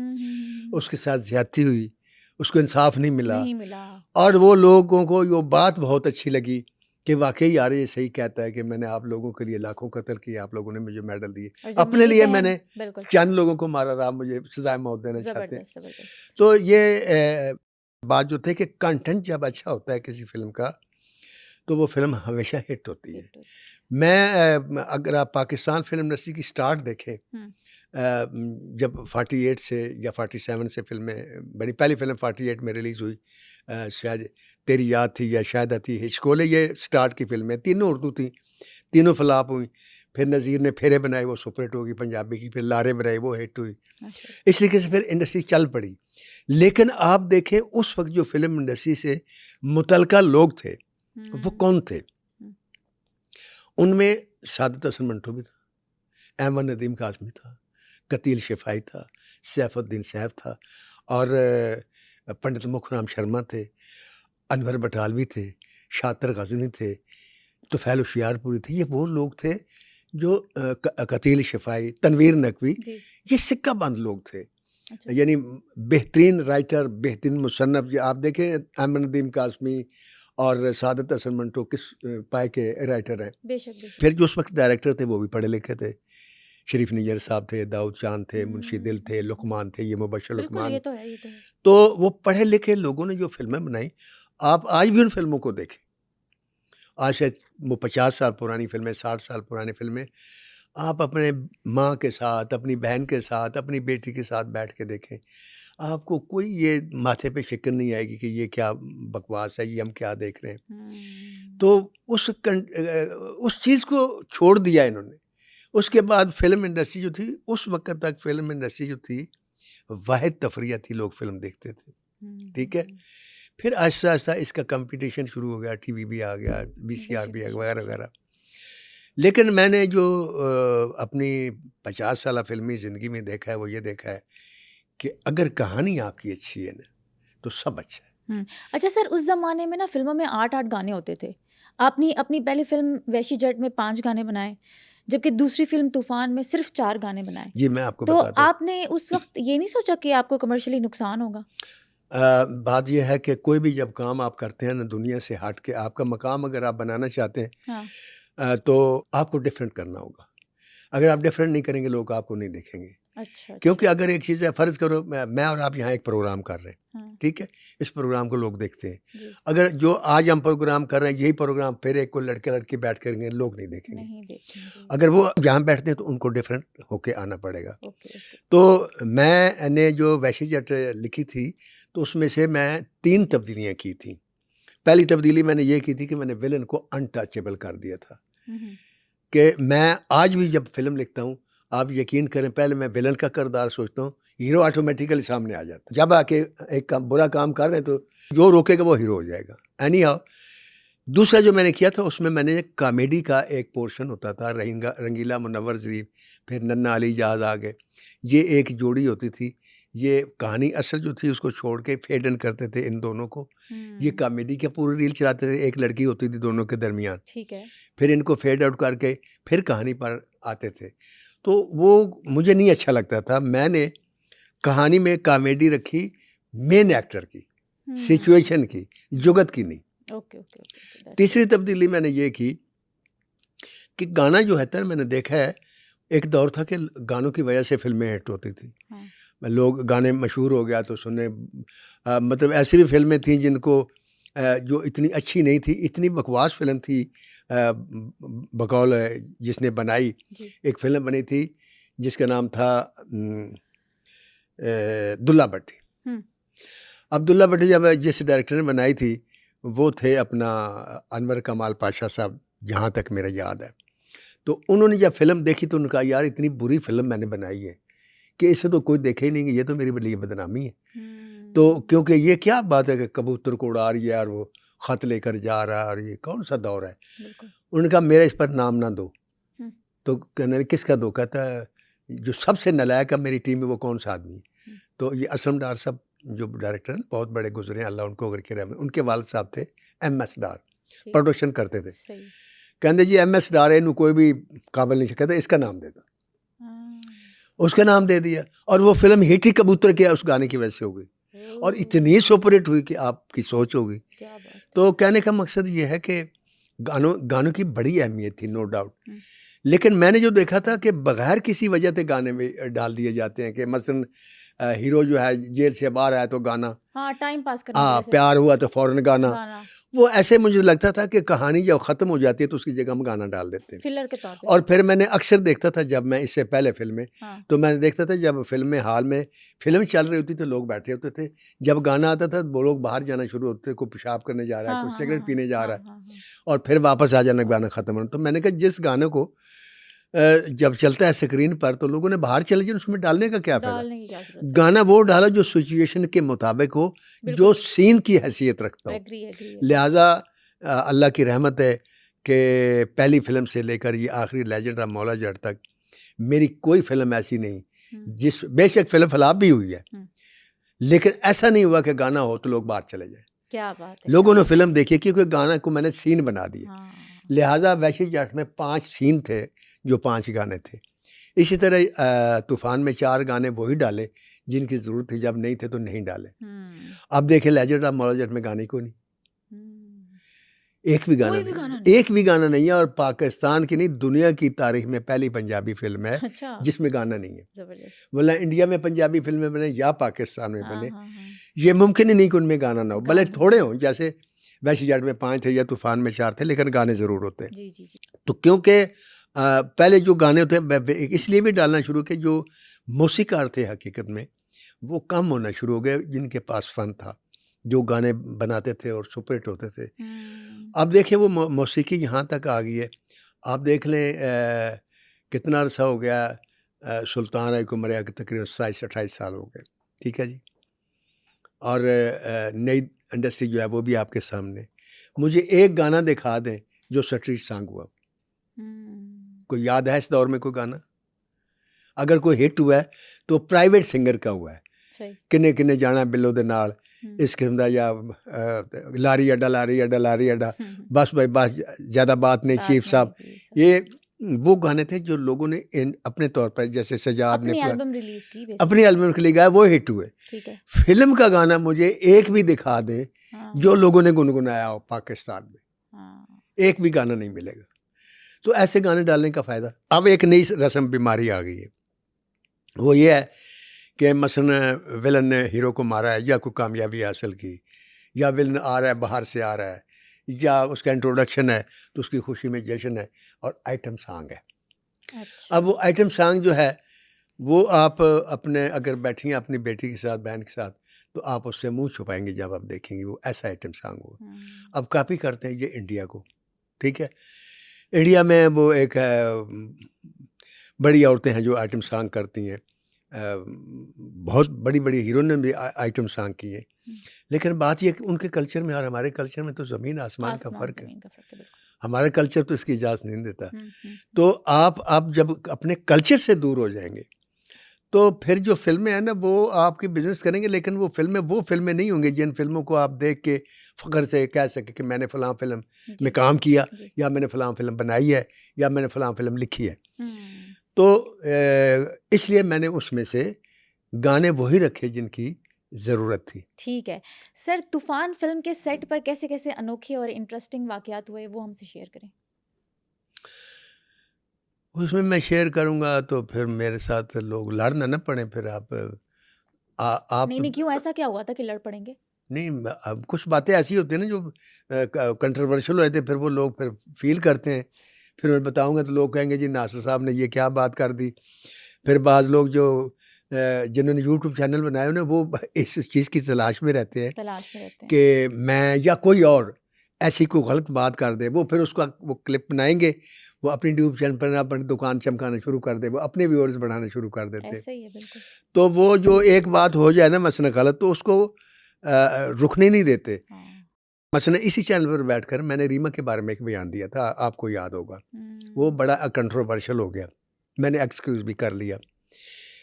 उसके साथ ज़्यादती हुई, उसको इंसाफ नहीं मिला। नहीं मिला। और वो लोगों को ये बात बहुत अच्छी लगी कि वाक़ई यार ये सही कहता है कि मैंने आप लोगों के लिए लाखों कत्ल किए, आप लोगों ने मुझे मेडल दिए। और जब अपने मेरी लिए बहन मैंने बिल्कुल, चंद लोगों को मारा, रहा मुझे सज़ाए मौत देना चाहते हैं। ज़बरदस्त, ज़बरदस्त। तो ये बात जो थी कि कंटेंट जब अच्छा होता है किसी फ़िल्म का, तो वो फ़िल्म हमेशा हिट होती है। हिट होती। मैं अगर आप पाकिस्तान फ़िल्म इंडस्ट्री की स्टार्ट देखें हुँ, जब 48 से या 47 से फ़िल्में बनी, पहली फ़िल्म 48 में रिलीज़ हुई, शायद तेरी याद थी या शायद थी हिचकोले, ये स्टार्ट की फ़िल्में, तीनों उर्दू थी, तीनों फ्लॉप हुई। फिर नज़ीर ने फेरे बनाए, वो सुपर हिट हो गई पंजाबी की, फिर लारे बनाई, वो हिट हुई। अच्छा। इस तरीके से फिर इंडस्ट्री चल पड़ी। लेकिन आप देखें उस वक़्त जो फ़िल्म इंडस्ट्री से मुतल्लिका लोग थे, वो हुँ, कौन थे? हुँ, उनमें सादत हसन मंटो भी था, अहमद नदीम काज़मी था, कतील शिफ़ाई था, सैफुद्दीन सैफ था और पंडित मुखराम शर्मा थे, अनवर बटालवी थे, शातिर ग़ज़नवी थे, तुफ़ैल होशियारपुरी थे। ये वो लोग थे जो कतील शिफ़ाई, तनवीर नकवी, जी, ये सिक्का-बंद लोग थे। अच्छा। यानी बेहतरीन राइटर, बेहतरीन मुसन्नफ़, जो आप देखें अहमद नदीम काज़मी और सादत हसन मंटो किस पाए के राइटर हैं। बेशक, बेशक। फिर जो उस वक़्त डायरेक्टर थे वो भी पढ़े लिखे थे। शरीफ नियर साहब थे, दाऊद चाँद थे, मुंशी दिल थे, हुँ। लुक़मान थे, ये मुबश्शिर बिल्कुल, लुक़मान। ये तो है, ये तो है। तो वो पढ़े लिखे लोगों ने जो फ़िल्में बनाई, आप आज भी उन फ़िल्मों को देखें। आज शायद वो 50 साल पुरानी फ़िल्में, 60 साल पुरानी फ़िल्में, आप अपने माँ के साथ, अपनी बहन के साथ, अपनी बेटी के साथ बैठ के देखें। आपको कोई ये माथे पे फ़िक्र नहीं आएगी कि ये क्या बकवास है, ये हम क्या देख रहे हैं। हुँ, तो उस चीज़ को छोड़ दिया इन्होंने। उसके बाद फ़िल्म इंडस्ट्री जो थी, उस वक़्त तक फ़िल्म इंडस्ट्री जो थी, वाहिद तफ़रिया थी, लोग फ़िल्म देखते थे, हुँ, ठीक है? हुँ। फिर आहिस्ता-आहिस्ता इसका कॉम्पिटिशन शुरू हो गया, टीवी भी आ गया, वीसीआर बेशक, भी आ गया, बेशक, बेशक। वगैरह-वगैरह। लेकिन मैंने जो अपनी 50 साला फ़िल्मी ज़िंदगी में देखा है, वो ये देखा है कि अगर कहानी आपकी अच्छी है ना, तो सब अच्छा है। हुँ। अच्छा सर, उस ज़माने में ना फ़िल्मों में 8-8 गाने होते थे। आपने अपनी पहली फ़िल्म वैशी जट में 5 गाने बनाए, जबकि दूसरी फ़िल्म तूफ़ान में सिर्फ़ 4 गाने बनाए। ये मैं आपको तो बताता हूँ। आपने उस वक़्त ये नहीं सोचा कि आपको कमर्शियली नुकसान होगा? बात ये है कि कोई भी जब काम आप करते हैं ना दुनिया से हट के, आपका मकाम अगर आप बनाना चाहते हैं हाँ। तो आपको डिफरेंट करना होगा। अगर आप डिफरेंट नहीं करेंगे लोग आपको नहीं देखेंगे। अच्छा, क्योंकि अच्छा। अगर एक चीज़ है, फ़र्ज़ करो मैं और आप यहाँ एक प्रोग्राम कर रहे हैं, हाँ, ठीक है? इस प्रोग्राम को लोग देखते हैं। जी। अगर जो आज हम प्रोग्राम कर रहे हैं यही प्रोग्राम फिर एक कोई लड़के-लड़की बैठ करेंगे, लोग नहीं देखेंगे। नहीं देखेंगे। अगर वो जहाँ बैठते हैं तो उनको डिफरेंट होके आना पड़ेगा। Okay, okay. तो मैंने जो वैशी जट लिखी थी, तो उसमें से मैं 3 तब्दीलियाँ की थी। पहली तब्दीली मैंने ये की थी कि मैंने विलेन को अनटचेबल कर दिया था, हुँ, हुँ। कि मैं आज भी जब फ़िल्म लिखता हूँ, आप यकीन करें पहले मैं विलेन का किरदार सोचता हूँ, हीरो ऑटोमैटिकली सामने आ जाता है। जब आके एक काम बुरा काम कर रहे हैं तो जो रोकेगा वो हीरो हो जाएगा। एनी हाउ दूसरा जो मैंने किया था उसमें मैंने एक कॉमेडी का एक पोर्शन होता था, रंगीला मुनव्वर ज़रीफ़, फिर नन्ना अली जहाज़ आ गए। ये एक जोड़ी होती थी, ये कहानी असल जो थी उसको छोड़ के फेड इन करते थे इन दोनों को। ये हुँ, कॉमेडी का पूरी रील चलाते थे, एक लड़की होती थी दोनों के दरमियान। ठीक है। फिर इनको फेड आउट करके फिर कहानी पर आते थे। तो वो मुझे नहीं अच्छा लगता था। मैंने कहानी में कॉमेडी रखी मेन एक्टर की, हुँ। सिचुएशन की, जुगत की नहीं। Okay, okay, okay, okay, that's तीसरी गुड। तब्दीली मैंने ये की कि गाना जो है ना मैंने देखा है, एक दौर था कि गानों की वजह से फ़िल्में हिट होती थी। हाँ। लोग गाने मशहूर हो गया तो सुनने मतलब ऐसी भी फिल्में थी जिनको जो इतनी अच्छी नहीं थी, इतनी बकवास फिल्म थी बकौल जिसने बनाई। एक फिल्म बनी थी जिसका नाम था दुल्ला भट्टी। अब दुल्ला भट्टी जब जिस डायरेक्टर ने बनाई थी वो थे अपना अनवर कमाल पाशा साहब, जहाँ तक मेरा याद है। तो उन्होंने जब फिल्म देखी तो उन्होंने कहा यार इतनी बुरी फिल्म मैंने बनाई है कि इसे तो कोई देखे ही नहीं, ये तो मेरे लिए बदनामी है। तो क्योंकि ये क्या बात है कि कबूतर को उड़ा रही है और वो ख़त लेकर जा रहा है और ये कौन सा दौर है। उन्होंने कहा मेरा इस पर नाम ना दो। तो कहने किसका दो? कहता है जो सबसे नालायक है मेरी टीम में वो कौन सा आदमी है। तो ये असलम डार साहब जो डायरेक्टर हैं बहुत बड़े गुजरे हैं, अल्लाह उनको करके रहम, उनके वालिद साहब थे MS डार, प्रोडक्शन करते थे। कहते जी MS डार इनू कोई भी काबिल नहीं, कहते इसका नाम दे दो। उसका नाम दे दिया और वो फिल्म हिट ही कबूतर के उस गाने की वजह से हो गई और इतनी सुपरहिट हुई कि आपकी सोच होगी। तो कहने का मकसद ये है कि गानों की बड़ी अहमियत थी, नो डाउट। लेकिन मैंने जो देखा था कि बगैर किसी वजह से गाने में डाल दिए जाते हैं कि मसलन हीरो जो है जेल से बाहर आया तो गाना, टाइम पास करने प्यार हुआ तो फौरन गाना। वो ऐसे मुझे लगता था कि कहानी जब ख़त्म हो जाती है तो उसकी जगह हम गाना डाल देते हैं फिलर के तौर पे। और फिर मैंने अक्सर देखता था जब मैं इससे पहले फिल्में तो मैंने देखता था जब फिल्में हाल में फिल्म चल रही होती तो लोग बैठे होते थे, जब गाना आता था वो लोग बाहर जाना शुरू होते थे, कोई पेशाब करने जा रहा है, कोई सिगरेट पीने जा रहा है और फिर वापस आ जाना गाना ख़त्म होना। तो मैंने कहा जिस गाने को जब चलता है स्क्रीन पर तो लोगों ने बाहर चले जाए, उसमें डालने का क्या फ़ायदा। गाना वो डाला जो सिचुएशन के मुताबिक हो, जो सीन की हैसियत रखता हो। लिहाजा अल्लाह की रहमत है कि पहली फिल्म से लेकर ये आखिरी लेजेंड ऑफ मौला जट तक मेरी कोई फिल्म ऐसी नहीं जिस, बेशक फिल्म फ्लॉप भी हुई है लेकिन ऐसा नहीं हुआ कि गाना हो तो लोग बाहर चले जाए। क्या बात है। लोगों ने फिल्म देखी क्योंकि गाना को मैंने सीन बना दिया। लिहाजा वैशी जट में 5 सीन थे जो 5 गाने थे। इसी तरह तूफान में 4 गाने वही डाले जिनकी ज़रूरत थी, जब नहीं थे तो नहीं डाले। अब देखें लेजेंड ऑफ मौला जट में गाने को नहीं, एक भी गाना नहीं है और पाकिस्तान की नहीं दुनिया की तारीख में पहली पंजाबी फिल्म है जिसमें गाना नहीं है। बोला इंडिया में पंजाबी फिल्में बने या पाकिस्तान में बने, ये मुमकिन ही नहीं कि उनमें गाना ना हो, भले थोड़े हों, जैसे वैशी जट में 5 थे या तूफान में 4 थे, लेकिन गाने ज़रूर होते हैं। तो क्योंकि पहले जो गाने होते इसलिए भी डालना शुरू किए, जो मौसीकार थे हकीकत में वो कम होना शुरू हो गए जिनके पास फ़न था, जो गाने बनाते थे और सुपरहिट होते थे। अब देखिए वो मौसीकी यहाँ तक आ गई है। आप देख लें कितना अरसा हो गया सुल्तान राय को मरे के तकरीबन 27-28 साल हो गए, ठीक है जी। और नई इंडस्ट्री जो है वो भी आपके सामने। मुझे एक गाना दिखा दें जो स्ट्रीट सॉन्ग हुआ, कोई याद है इस दौर में कोई गाना? अगर कोई हिट हुआ है तो प्राइवेट सिंगर का हुआ है, किन्ने किन्ने जाना बिल्लो दे नाल, इस किस्म का, या लारी अड्डा, बस भाई बस ज़्यादा बात नहीं चीफ साहब। ये वो गाने थे जो लोगों ने अपने तौर पर, जैसे सजाद ने अपनी एल्बम के लिए गाया, वो हिट हुए। फिल्म का गाना मुझे एक भी दिखा दे जो लोगों ने गुनगुनाया हो पाकिस्तान में, एक भी गाना नहीं मिलेगा। तो ऐसे गाने डालने का फ़ायदा। अब एक नई रस्म बीमारी आ गई है, वो ये है कि मसलन विलन ने हीरो को मारा है या कोई कामयाबी हासिल की, या विलन आ रहा है बाहर से आ रहा है, या उसका इंट्रोडक्शन है तो उसकी खुशी में जश्न है और आइटम सॉन्ग है। अच्छा। अब वो आइटम सॉन्ग जो है वो आप अपने अगर बैठी हैं अपनी बेटी के साथ, बहन के साथ, तो आप उससे मुंह छुपाएंगे जब आप देखेंगे वो ऐसा आइटम सॉन्ग हो। अब कॉपी करते हैं ये इंडिया को, ठीक है। इंडिया में वो एक बड़ी औरतें हैं जो आइटम सॉन्ग करती हैं, बहुत बड़ी बड़ी हीरो ने भी आइटम सॉन्ग किए, लेकिन बात यह कि उनके कल्चर में और हमारे कल्चर में तो ज़मीन आसमान का फ़र्क है। हमारा कल्चर तो इसकी इजाज़त नहीं देता। तो आप जब अपने कल्चर से दूर हो जाएंगे तो फिर जो फिल्में हैं ना वो आपकी बिजनेस करेंगे, लेकिन वो फिल्में नहीं होंगी जिन फिल्मों को आप देख के फ़ख्र से कह सके कि मैंने फ़लाँ फिल्म में काम किया, या मैंने फ़लाँ फिल्म बनाई है, या मैंने फ़लाँ फिल्म लिखी है। तो इसलिए मैंने उसमें से गाने वही रखे जिनकी ज़रूरत थी। ठीक है सर, तूफ़ान फिल्म के सेट पर कैसे कैसे अनोखे और इंटरेस्टिंग वाक़यात हुए वो हमसे शेयर करें। उसमें मैं शेयर करूंगा तो फिर मेरे साथ लोग लड़ ना पड़े, फिर आप आप नहीं नहीं, क्यों, ऐसा क्या हुआ था कि लड़ पड़ेंगे? नहीं, अब कुछ बातें ऐसी होती हैं ना जो कंट्रोवर्शियल होते हैं, फिर वो लोग फिर फील करते हैं। फिर मैं बताऊंगा तो लोग कहेंगे जी नासिर साहब ने ये क्या बात कर दी। फिर बाज़ लोग जो जिन्होंने यूट्यूब चैनल बनाए हुए ना वो इस चीज़ की तलाश में रहते हैं तलाश में रहते हैं। कि मैं या कोई और ऐसी कोई गलत बात कर दे, वो फिर उसका वो क्लिप बनाएंगे, वो अपनी यूट्यूब चैनल पर अपनी दुकान चमकाना शुरू कर दे, वो अपने व्यूअर्स बढ़ाना शुरू कर देते हैं। ऐसा ही है बिल्कुल। तो वो जो एक बात हो जाए ना मसलन गलत, तो उसको रुकने नहीं देते। हाँ। मसलन इसी चैनल पर बैठकर मैंने रीमा के बारे में एक बयान दिया था, आपको याद होगा। वो बड़ा कंट्रोवर्शियल हो गया, मैंने एक्सक्यूज़ भी कर लिया।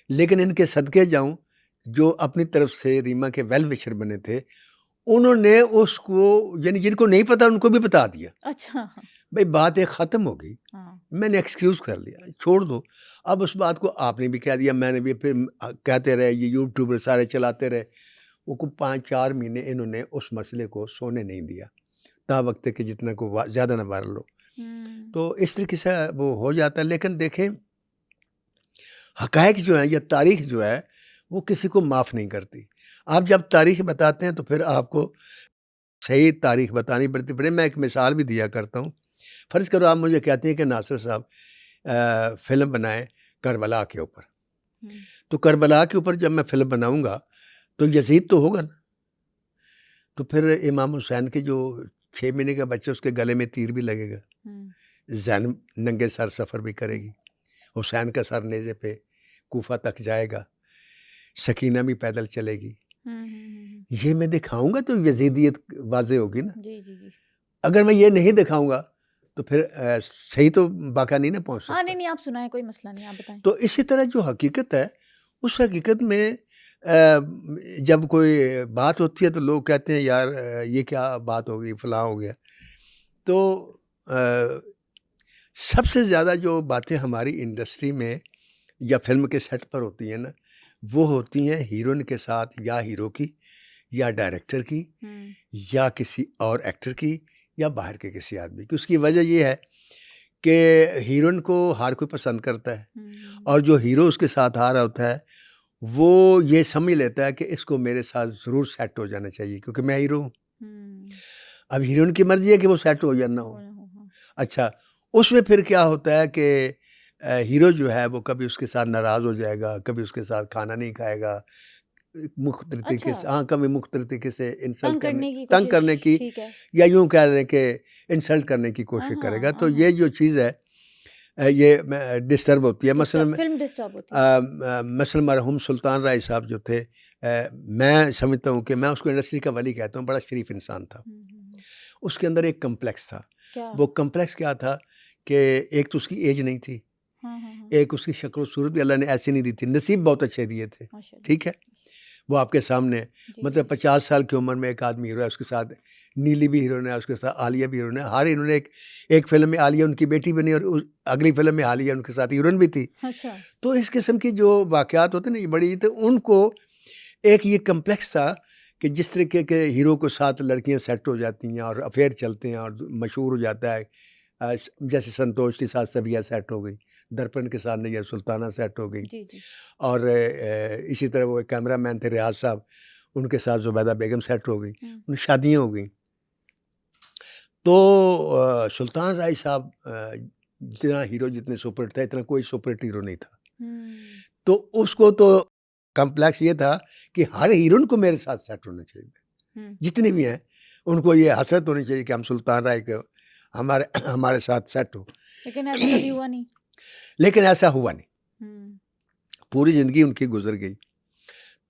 लेकिन इनके सदके जाऊं, जो अपनी तरफ से रीमा के वेल विशर बने थे, उन्होंने उसको यानी जिनको नहीं पता उनको भी बता दिया। अच्छा। भाई बात एक ख़त्म हो गई, हाँ। मैंने एक्सक्यूज़ कर लिया, छोड़ दो। अब उस बात को आपने भी कह दिया, मैंने भी, फिर कहते रहे, ये यूट्यूबर सारे चलाते रहे। वो को 5-4 महीने इन्होंने उस मसले को सोने नहीं दिया, ता वक्त कि जितना को ज़्यादा ना वायरल हो। तो इस तरीके से वो हो जाता है। लेकिन देखें, हक़ाइक़ जो है या तारीख़ जो है वो किसी को माफ़ नहीं करती। आप जब तारीख़ बताते हैं तो फिर आपको सही तारीख़ बतानी पड़ती है। मैं एक मिसाल भी दिया करता हूँ। फ़र्ज़ करो आप मुझे कहते हैं कि नासिर साहब फ़िल्म बनाएं करबला के ऊपर। तो करबला के ऊपर जब मैं फ़िल्म बनाऊँगा तो यज़ीद तो होगा ना। तो फिर इमाम हुसैन के जो 6 महीने का बच्चा, उसके गले में तीर भी लगेगा। ज़ैनब नंगे सर सफ़र भी करेगी। हुसैन का सर नेज़े पे कूफा तक जाएगा। सकीना भी पैदल चलेगी। ये मैं दिखाऊंगा तो यजीदियत वाज़े होगी ना। जी जी जी। अगर मैं ये नहीं दिखाऊंगा तो फिर सही तो बाका नहीं ना पहुंच हाँ सकता। नहीं नहीं, आप सुनाएं, कोई मसला नहीं, आप बताएं। तो इसी तरह जो हकीकत है, उस हकीकत में जब कोई बात होती है तो लोग कहते हैं यार ये क्या बात हो गई, फलां हो गया। तो सबसे ज़्यादा जो बातें हमारी इंडस्ट्री में या फिल्म के सेट पर होती हैं ना, वो होती हैं हीरोइन के साथ या हीरो की या डायरेक्टर की या किसी और एक्टर की या बाहर के किसी आदमी की। उसकी वजह ये है कि हीरोइन को हर कोई पसंद करता है, और जो हीरो उसके साथ आ रहा होता है वो ये समझ लेता है कि इसको मेरे साथ ज़रूर सेट हो जाना चाहिए क्योंकि मैं हीरो हूँ। अब हीरोइन की मर्जी है कि वो सेट हो या ना हो। अच्छा, उसमें फिर क्या होता है कि हीरो जो है वो कभी उसके साथ नाराज़ हो जाएगा, कभी उसके साथ खाना नहीं खाएगा, मुख्तलिफ तरीके से, हाँ, कभी मुख्तलिफ तरीके से इंसल्ट करने, तंग करने की, या यूँ कह लें कि इंसल्ट करने की कोशिश करेगा। तो ये जो चीज़ है ये डिस्टर्ब होती है। मसलन फिल्म डिस्टर्ब होती है। मसलन मरहूम सुल्तान राय साहब जो थे, मैं समझता हूँ कि मैं उसको इंडस्ट्री का वली कहता हूँ, बड़ा शरीफ इंसान था। उसके अंदर एक कम्प्लेक्स था। वो कम्प्लेक्स क्या था कि एक तो उसकी एज नहीं थी, एक उसकी शक्ल सूरत भी अल्लाह ने ऐसी नहीं दी थी, नसीब बहुत अच्छे दिए थे। ठीक है, वो आपके सामने, मतलब 50 साल की उम्र में एक आदमी हीरो है, उसके साथ नीली भी हीरोइन है, उसके साथ आलिया भी हीरोइन है। हर हीरोइन एक फिल्म में आलिया उनकी बेटी बनी और अगली फिल्म में आलिया उनके साथ हीरोइन भी थी। अच्छा। तो इस किस्म की जो वाक़यात होते ना, ये बड़ी, तो उनको एक ये कम्प्लेक्स था कि जिस तरीके के हीरो के साथ लड़कियां सेट हो जाती हैं और अफेयर चलते हैं और मशहूर हो जाता है, जैसे संतोष के साथ सबिया सेट हो गई, दर्पण के साथ नैयर सुल्ताना सेट हो गई। जी जी। और इसी तरह वो कैमरा मैन थे रियाज साहब, उनके साथ जुबैदा बेगम सेट हो गई, उन शादियाँ हो गई। तो सुल्तान राय साहब जितना हीरो, जितने सुपरहिट था, इतना कोई सुपरहिट हीरो नहीं था। तो उसको तो कम्प्लेक्स ये था कि हर हीरोइन को मेरे साथ सेट होना चाहिए, जितने भी हैं उनको ये हसरत होनी चाहिए कि हम सुल्तान राय के हमारे साथ सेट हो। लेकिन ऐसा कभी हुआ नहीं। लेकिन ऐसा हुआ नहीं, पूरी ज़िंदगी उनकी गुजर गई।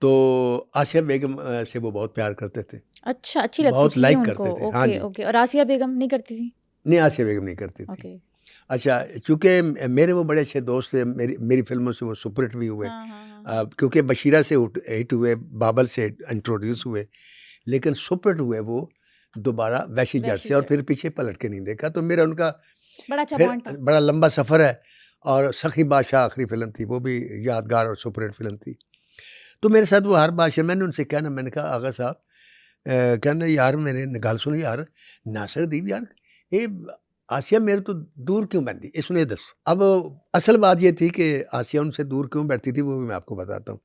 तो आसिया बेगम से वो बहुत प्यार करते थे। अच्छा, अच्छी लगती बहुत थी लाइक उनको। करते थे। ओके, हाँ जी। ओके। और आसिया बेगम नहीं करती थी? नहीं, आसिया बेगम नहीं करती थी। ओके। अच्छा, चूँकि मेरे वो बड़े अच्छे दोस्त थे, मेरी फ़िल्मों से वो सुपरहिट भी हुए। क्योंकि बशीरा से हिट हुए, बाबल से इंट्रोड्यूस हुए, लेकिन सुपरहिट हुए वो दोबारा वैशी जट से, और फिर पीछे पलट के नहीं देखा। तो मेरा उनका बड़ा अच्छा फिर बॉन्ड था। बड़ा लंबा सफ़र है। और सखी बादशाह आखिरी फ़िल्म थी, वो भी यादगार और सुपरहिट फ़िल्म थी। तो मेरे साथ वो हर बादशाह, मैंने उनसे कहना, मैंने कहा आगा साहब, कहते यार मेरे गल सुन यार, नासिर दीप यार, ये आसिया मेरे तो दूर क्यों बैठती, इसने दस। अब असल बात ये थी कि आसिया उनसे दूर क्यों बैठती थी, वो भी मैं आपको बताता हूँ।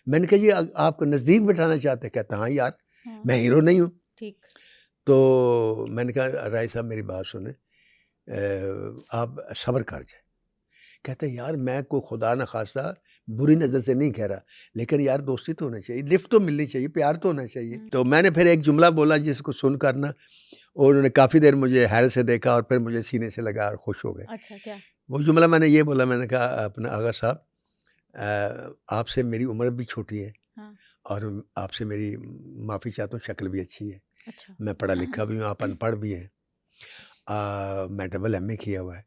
मैंने कहा जी आपको नज़दीक बिठाना चाहते? कहता हाँ यार, हाँ, मैं हीरो नहीं हूँ। ठीक। तो मैंने कहा राय साहब मेरी बात सुने, आप सब्र कर जाए। कहते यार मैं को खुदा न खास्ता बुरी नज़र से नहीं कह रहा, लेकिन यार दोस्ती तो होनी चाहिए, लिफ्ट तो मिलनी चाहिए, प्यार तो होना चाहिए। तो मैंने फिर एक जुमला बोला जिसको सुनकर ना उन्होंने काफ़ी देर मुझे हैरत से देखा और फिर मुझे सीने से लगा और खुश हो गए। अच्छा, क्या? वो जुमला मैंने ये बोला, मैंने कहा अपना आगा साहब, आपसे मेरी उम्र भी छोटी है हाँ, और आपसे मेरी माफ़ी चाहता हूँ, शक्ल भी अच्छी है, अच्छा। मैं पढ़ा लिखा भी हूँ, आप अनपढ़ भी हैं, मैं डबल एमए किया हुआ है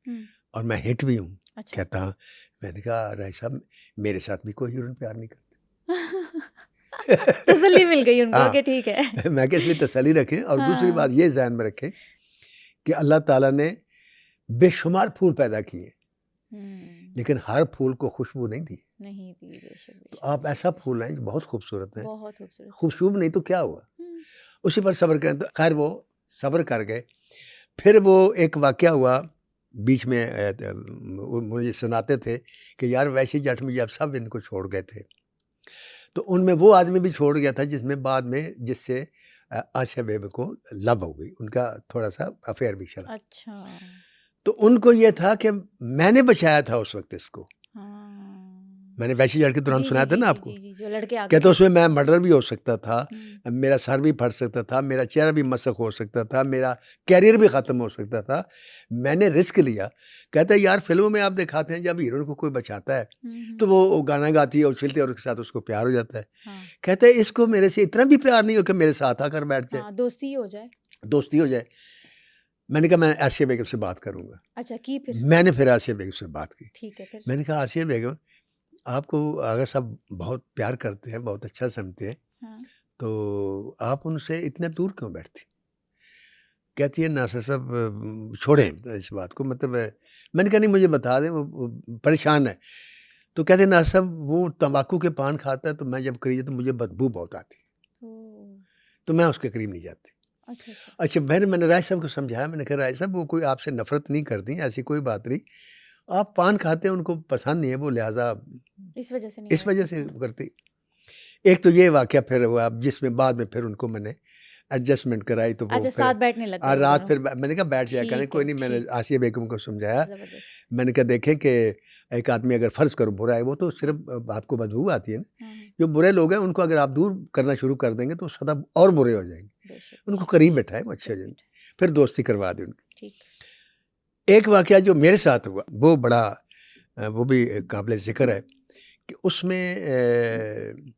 और मैं हिट भी हूँ। अच्छा। कहता हाँ। मैंने कहा राय साहब मेरे साथ भी कोई हीरोइन प्यार नहीं करती। तसल्ली मिल गई उनको हाँ, कि ठीक है। मैं क्या इसलिए तसल्ली रखें और दूसरी हाँ। बात ये ज़हन में रखें कि अल्लाह ताला ने बेशुमार फूल पैदा किए, लेकिन हर फूल को खुशबू नहीं दी। नहीं दी, बेशक तो बेशक आप बेशक ऐसा बेशक। फूल हैं जो बहुत खूबसूरत है, बहुत खूबसूरत। खूबसूरत नहीं तो क्या हुआ, हम्म, उसी पर सब्र करें। तो खैर वो सब्र कर गए। फिर वो एक वाक़या हुआ बीच में, वो मुझे सुनाते थे कि यार वैशी जट में जब सब इनको छोड़ गए थे, तो उनमें वो आदमी भी छोड़ गया था जिसमें बाद में जिससे आसिया बेबी को लव हो गई, उनका थोड़ा-सा अफ़ेयर भी चला। अच्छा। तो उनको ये था कि मैंने बचाया था उस वक़्त इसको। हाँ। मैंने वैशी जट के दौरान जी जी सुनाया था जी ना जी आपको। जी जी, जो लड़के आ गए कहते थे। उसमें मैं मर्डर भी हो सकता था, हम्म, मेरा सर भी फट सकता था, मेरा चेहरा भी मसक हो सकता था, मेरा करियर भी ख़त्म हो सकता था। मैंने रिस्क लिया। कहता है यार फ़िल्मों में आप दिखाते हैं जब हीरोइन को कोई बचाता है तो वो गाना गाती है, उछलती है और उसके साथ उसको प्यार हो जाता है। हाँ कहता है इसको मेरे से इतना भी प्यार नहीं हो कि मेरे साथ आकर बैठ जाए, हाँ, दोस्ती ही हो जाए। दोस्ती हो जाए। मैंने कहा मैं आसिया बेगम से बात करूँगा। अच्छा, की फिर? मैंने फिर आसिया बेगम से बात की। ठीक है फिर। मैंने कहा आसिया बेगम आपको आगा साहब बहुत प्यार करते हैं, बहुत अच्छा समझते हैं, हाँ। तो आप उनसे इतने दूर क्यों बैठती? कहती है नासिर साहब छोड़ें इस बात को, मतलब मैंने कहा नहीं मुझे बता दें, वो परेशान है। तो कहते हैं नासिर साहब वो तंबाकू के पान खाता है तो मैं जब करीब जाता तो मुझे बदबू बहुत आती है, ओह, तो मैं उसके करीब नहीं जाती। अच्छा अच्छा। अच्छा मैंने राय साहब को समझाया, मैंने कहा राय साहब वो कोई आपसे नफ़रत नहीं करती, ऐसी कोई बात नहीं। आप पान खाते हैं उनको पसंद नहीं है, वो लिहाज़ा इस वजह से नहीं इस वजह करते। से हाँ। करती। एक तो ये वाक़या फिर हुआ जिसमें बाद में फिर उनको मैंने एडजस्टमेंट कराई तो वो अच्छा, फिर साथ बैठने लग गए वो रात दोनों। फिर मैंने कहा बैठ जाया करें, ठीक कोई है, नहीं। मैंने ठीक। आसिया बेगम को समझाया। जबरदस्त। मैंने कहा देखें कि एक आदमी अगर फ़र्ज़ करो बुरा है, वो तो सिर्फ़ आपको बदबू आती है ना, हाँ हाँ, जो बुरे लोग हैं उनको अगर आप दूर करना शुरू कर देंगे तो सदा और बुरे हो जाएंगे। बेशक उनको बेशक करीब बेशक। बैठाएं वो अच्छे फिर दिन, बैठे। फिर दोस्ती करवा दी उनकी। ठीक। एक वाक़या जो मेरे साथ हुआ वो बड़ा वो भी काबिल ज़िक्र है कि उसमें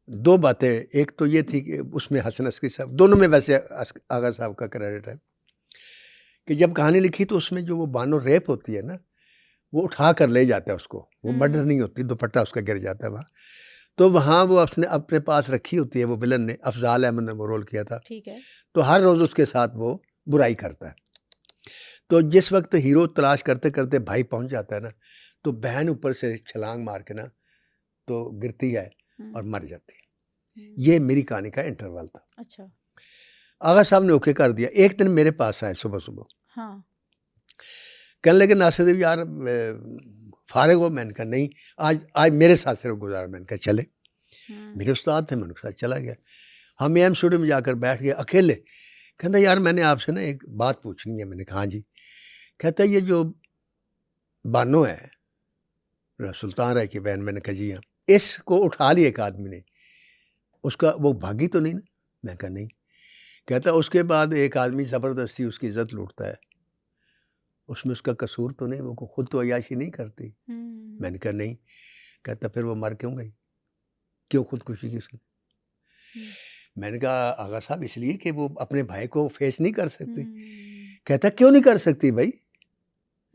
2 बातें। एक तो ये थी कि उसमें हसन अस्करी साहब, दोनों में वैसे आगा साहब का क्रेडिट है कि जब कहानी लिखी तो उसमें जो वो बानो रेप होती है ना, वो उठा कर ले जाता है उसको, वो मर्डर नहीं होती, दुपट्टा उसका गिर जाता है वहाँ। तो वहाँ वो उसने अपने पास रखी होती है, वो विलन ने, अफ़ज़ाल अहमद ने वो रोल किया था। ठीक है। तो हर रोज़ उसके साथ वो बुराई करता है। तो जिस वक़्त हीरो तलाश करते-करते भाई पहुँच जाता है ना, तो बहन ऊपर से छलांग मार के ना तो गिरती है और मर जाती है। ये मेरी कहानी का इंटरवल था। अच्छा। आगा साहब ने ओके कर दिया। एक दिन मेरे पास आए सुबह-सुबह, हाँ। कहने लगे नासिर देव यार फ़ारिग हो? मैंने कहा नहीं, आज आज मेरे साथ सिर्फ गुज़ारो। मैंने कहा चले, मेरे उस्ताद थे, मैं उनके साथ चला गया। हम एम स्टूडियो में जाकर बैठ गए अकेले। कहता यार मैंने आपसे ना एक बात पूछनी है। मैंने कहा हाँ जी। कहता ये जो बानो है, सुल्तान राय की बहन, मैंने कहा जी हाँ, इसको उठा लिया एक आदमी ने, उसका वो भागी तो नहीं ना? मैं कहा नहीं। कहता उसके बाद एक आदमी ज़बरदस्ती उसकी इज़्ज़त लूटता है, उसमें उसका कसूर तो नहीं, वो खुद तो अय्याशी नहीं करती। मैंने कहा नहीं। कहता फिर वो मर क्यों गई? क्यों खुदकुशी की उसने? मैंने कहा आगा साहब इसलिए कि वो अपने भाई को फेस नहीं कर सकती। कहता क्यों नहीं कर सकती भाई?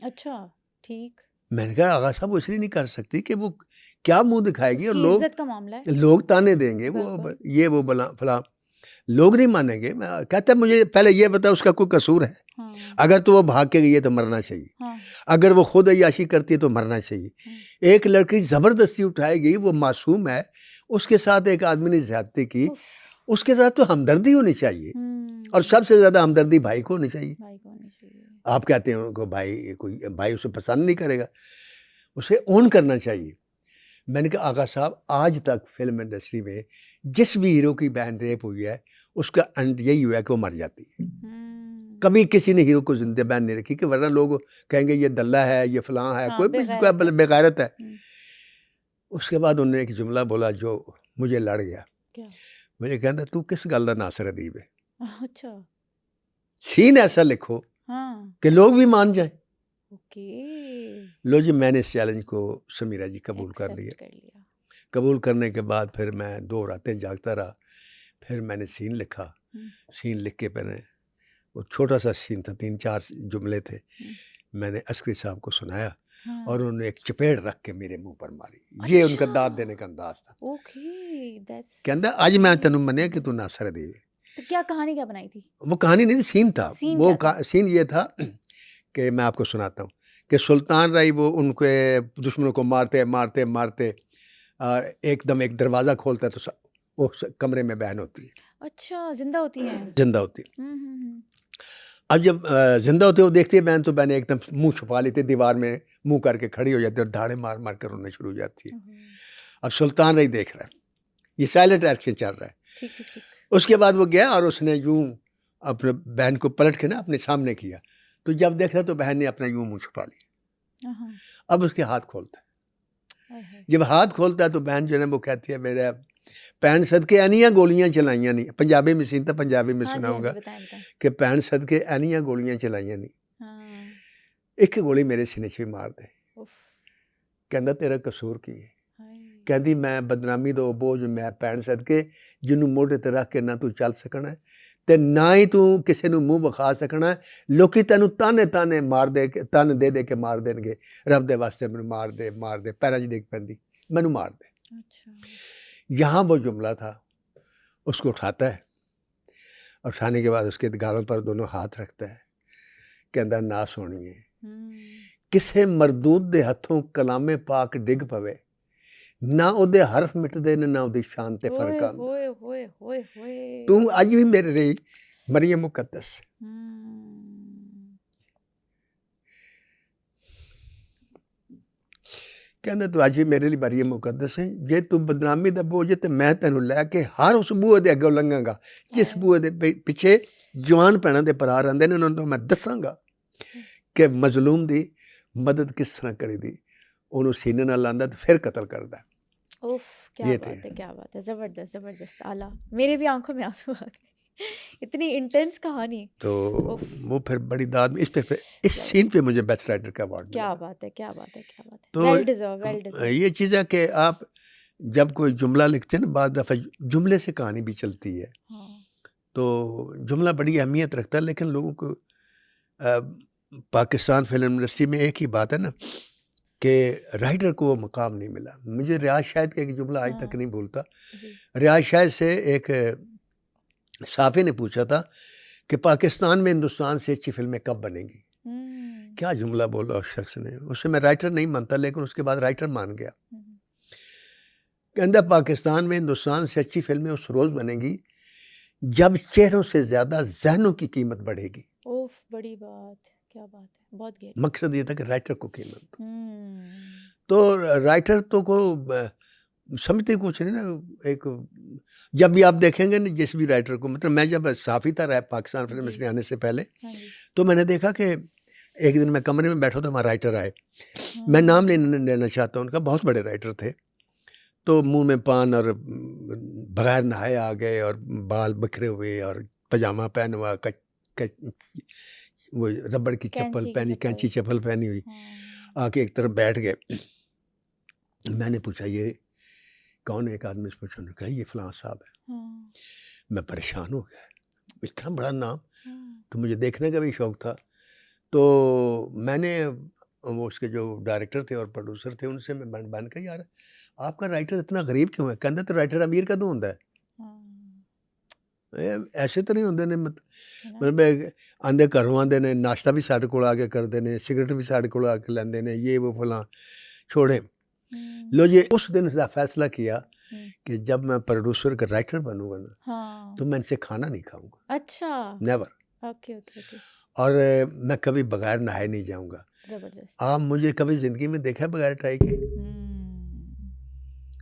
अच्छा, ठीक। मैंने कहा आगा साहब वो इसलिए नहीं कर सकती कि वो क्या मुँह दिखाएगी और उसकी लोग इज्जत का मामला है। लोग ताने देंगे, वो बिल्कुल। ये वो बला फला, लोग नहीं मानेंगे। मैं कहता मुझे पहले ये बता उसका कोई कसूर है? हाँ अगर तो वो भाग के गई है तो मरना चाहिए, हाँ अगर वो खुद अय्याशी करती है तो मरना चाहिए। एक लड़की ज़बरदस्ती उठाएगी, वो मासूम है, उसके साथ एक आदमी ने ज़्यादती की, उफ, उसके साथ तो हमदर्दी होनी चाहिए और सबसे ज़्यादा हमदर्दी भाई को होनी चाहिए। भाई को होनी चाहिए। आप कहते हैं उनको भाई, कोई भाई उसे पसंद नहीं करेगा, उसे ओन करना चाहिए। मैंने कहा आगा साहब आज तक फिल्म इंडस्ट्री में जिस भी हीरो की बहन रेप हुई है उसका अंत यही हुआ है कि वो मर जाती है। कभी किसी ने हीरो को जिंदा बहन नहीं रखी, कि वरना लोग कहेंगे ये दल्ला है, ये फलां है, कोई भी बेगैरत है। उसके बाद उन्होंने एक जुमला बोला जो मुझे लड़ गया। क्या? मुझे कहता तू किस गल दा नासर अदीब है। अच्छा। सीन ऐसा लिखो कि लोग भी मान जाए। लो जी, मैंने इस चैलेंज को समीरा जी कबूल कर लिया। कबूल करने के बाद फिर मैं 2 रातें जागता रहा। फिर मैंने सीन लिखा। सीन लिख के मैंने, वो छोटा सा सीन था, 3-4 जुमले थे, मैंने अस्करी साहब को सुनाया और उन्होंने एक चपेट रख के मेरे मुंह पर मारी। ये उनका दाद देने का अंदाज था। कहता आज मैं तेनू मनिया कि तू नासर अदीब है। तो क्या कहानी क्या बनाई थी? वो कहानी नहीं थी, सीन था। वो सीन ये था कि मैं आपको सुनाता हूँ कि सुल्तान राय वो उनके दुश्मनों को मारते मारते मारते और एकदम एक दरवाज़ा खोलता है तो वो कमरे में बहन होती है। अच्छा, जिंदा होती है? जिंदा होती है। अब जब जिंदा होते वो देखती है बहन, तो बहन एकदम मुंह छुपा लेती है, दीवार में मुंह करके खड़ी हो जाती है और धाड़े मार मार कर रोने शुरू हो जाती है। अब सुल्तान राय देख रहा है, ये साइलेंट एक्शन चल रहा है। ठीक ठीक ठीक। उसके बाद वो गया और उसने यूं अपने बहन को पलट के ना अपने सामने किया, तो जब देखा तो बहन ने अपना यूं मुंह छुपा लिया। अब उसके हाथ खोलता है। जब हाथ खोलता है तो बहन जो है वो कहती है मेरे भैन सदके एनियां गोलियां चलाइयां नहीं। पंजाबी में सीन था, पंजाबी में सुनाऊंगा कि भैन सदके एनियां गोलियां चलाइयां नहीं, एक गोली मेरे सीने 'ਚ भी मार दे। कहता तेरा कसूर की है? कहती मैं बदनामी दो बोझ मैं भैन सदके जिन्हों मोढे ते रख के ना तू चल सकना है ते ना ही तू किसी नूं मूँह विखा सकना है। लोकी तैनूं ताने ताने मार दे के ताने दे के मार देणगे, रब दे वास्ते मैनूं मार दे, पैरां 'ਚ डिग पैंदी, मैनूं मार दे। यहाँ वो जुमला था, उसको उठाता है और उठाने के बाद उसके गालों पर दोनों हाथ रखता है। कहता ना सोनिए, किसे मरदूद दे हथों कलामे पाक डिग पवे, ना उहदे हरफ मिटदे ने ना उहदी शान ते फर्क आंदा। तू अज भी मेरे लिए मरियम मुकद्दस। कहता तू अज भी मेरे लिए मरियम मुकद्दस है। जे तू बदनामी दा बोझ ते मैं तेनू लैके हर उस बूहे दे अगों लंघांगा जिस बूहे दे पिछे जवान भैणां दे भरा रहिंदे ने, उन्हां नूं मैं दसांगा कि मजलूम दी मदद किस तरह करी दी। उन्होंने सीने नाल लांदा ते फिर कत्ल करदा। उफ, क्या बात है, क्या बात है, जबरदस्त जबरदस्त, आला। मेरे भी आंखों में आंसू आ गए। इतनी इंटेंस कहानी। तो वो फिर बड़ी दाद में इस सीन पे मुझे बेस्ट राइटर का अवार्ड क्या बात है, क्या बात है, क्या बात है। तो वेल डिजर्व। ये चीज़ है कि आप जब कोई जुमला लिखते हैं ना, बाद दफ़ा जुमले से कहानी भी चलती है। तो जुमला बड़ी अहमियत रखता है, लेकिन लोगों को पाकिस्तान फिल्म इंडस्ट्री में एक ही बात है ना कि राइटर को वो मकाम नहीं मिला। मुझे रियाज शाहिद का एक जुमला आज तक नहीं भूलता। रियाज शाहिद से एक साफ़ी ने पूछा था कि पाकिस्तान में हिंदुस्तान से अच्छी फिल्में कब बनेंगी। क्या जुमला बोला उस शख्स ने। उससे मैं राइटर नहीं मानता, लेकिन उसके बाद राइटर मान गया। कहता पाकिस्तान में हिंदुस्तान से अच्छी फिल्में उस रोज़ बनेगी जब चेहरों से ज़्यादा जहनों की कीमत बढ़ेगी। ओफ, बड़ी बात, क्या बात है, बहुत गहरी। मकसद ये था कि राइटर को कीमत। तो राइटर तो को समझते कुछ नहीं ना। एक जब भी आप देखेंगे ना जिस भी राइटर को, मतलब मैं जब साफ़ी था पाकिस्तान फिल्म इंडस्ट्री आने से पहले, तो मैंने देखा कि एक दिन मैं कमरे में बैठा था, वहाँ राइटर आए। मैं नाम लेना चाहता हूँ उनका, बहुत बड़े राइटर थे। तो मुंह में पान और बगैर नहाए आ गए और बाल बिखरे हुए और पजामा पहना हुआ, वो रबड़ की चप्पल पहनी, कैंची चप्पल पहनी हुई, आके एक तरफ बैठ गए। मैंने पूछा ये कौन है? एक आदमी से पूछा, उन्होंने कहा ये फलां साहब है। मैं परेशान हो गया, इतना बड़ा नाम। तो मुझे देखने का भी शौक था। तो मैंने वो उसके जो डायरेक्टर थे और प्रोड्यूसर थे उनसे मैं बन कहा यार आपका राइटर इतना गरीब क्यों है? कहता तो राइटर अमीर का तो होंदा है, ऐसे तो नहीं होंदे ने। मतलब आंदे घरों आंदे ने, नाश्ता भी साढ़े कोल आके करते ने, सिगरेट भी साढ़े कोल आके लेंदे ने, ये वो फलां छोड़े। लो जी, उस दिन इसका फैसला किया कि जब मैं प्रोड्यूसर का राइटर बनूंगा ना, तो मैं इनसे खाना नहीं खाऊंगा। अच्छा, नेवर। Okay okay okay. और मैं कभी बगैर नहाए नहीं जाऊंगा। जबरदस्त। आप मुझे कभी जिंदगी में देखा है बगैर टाई के?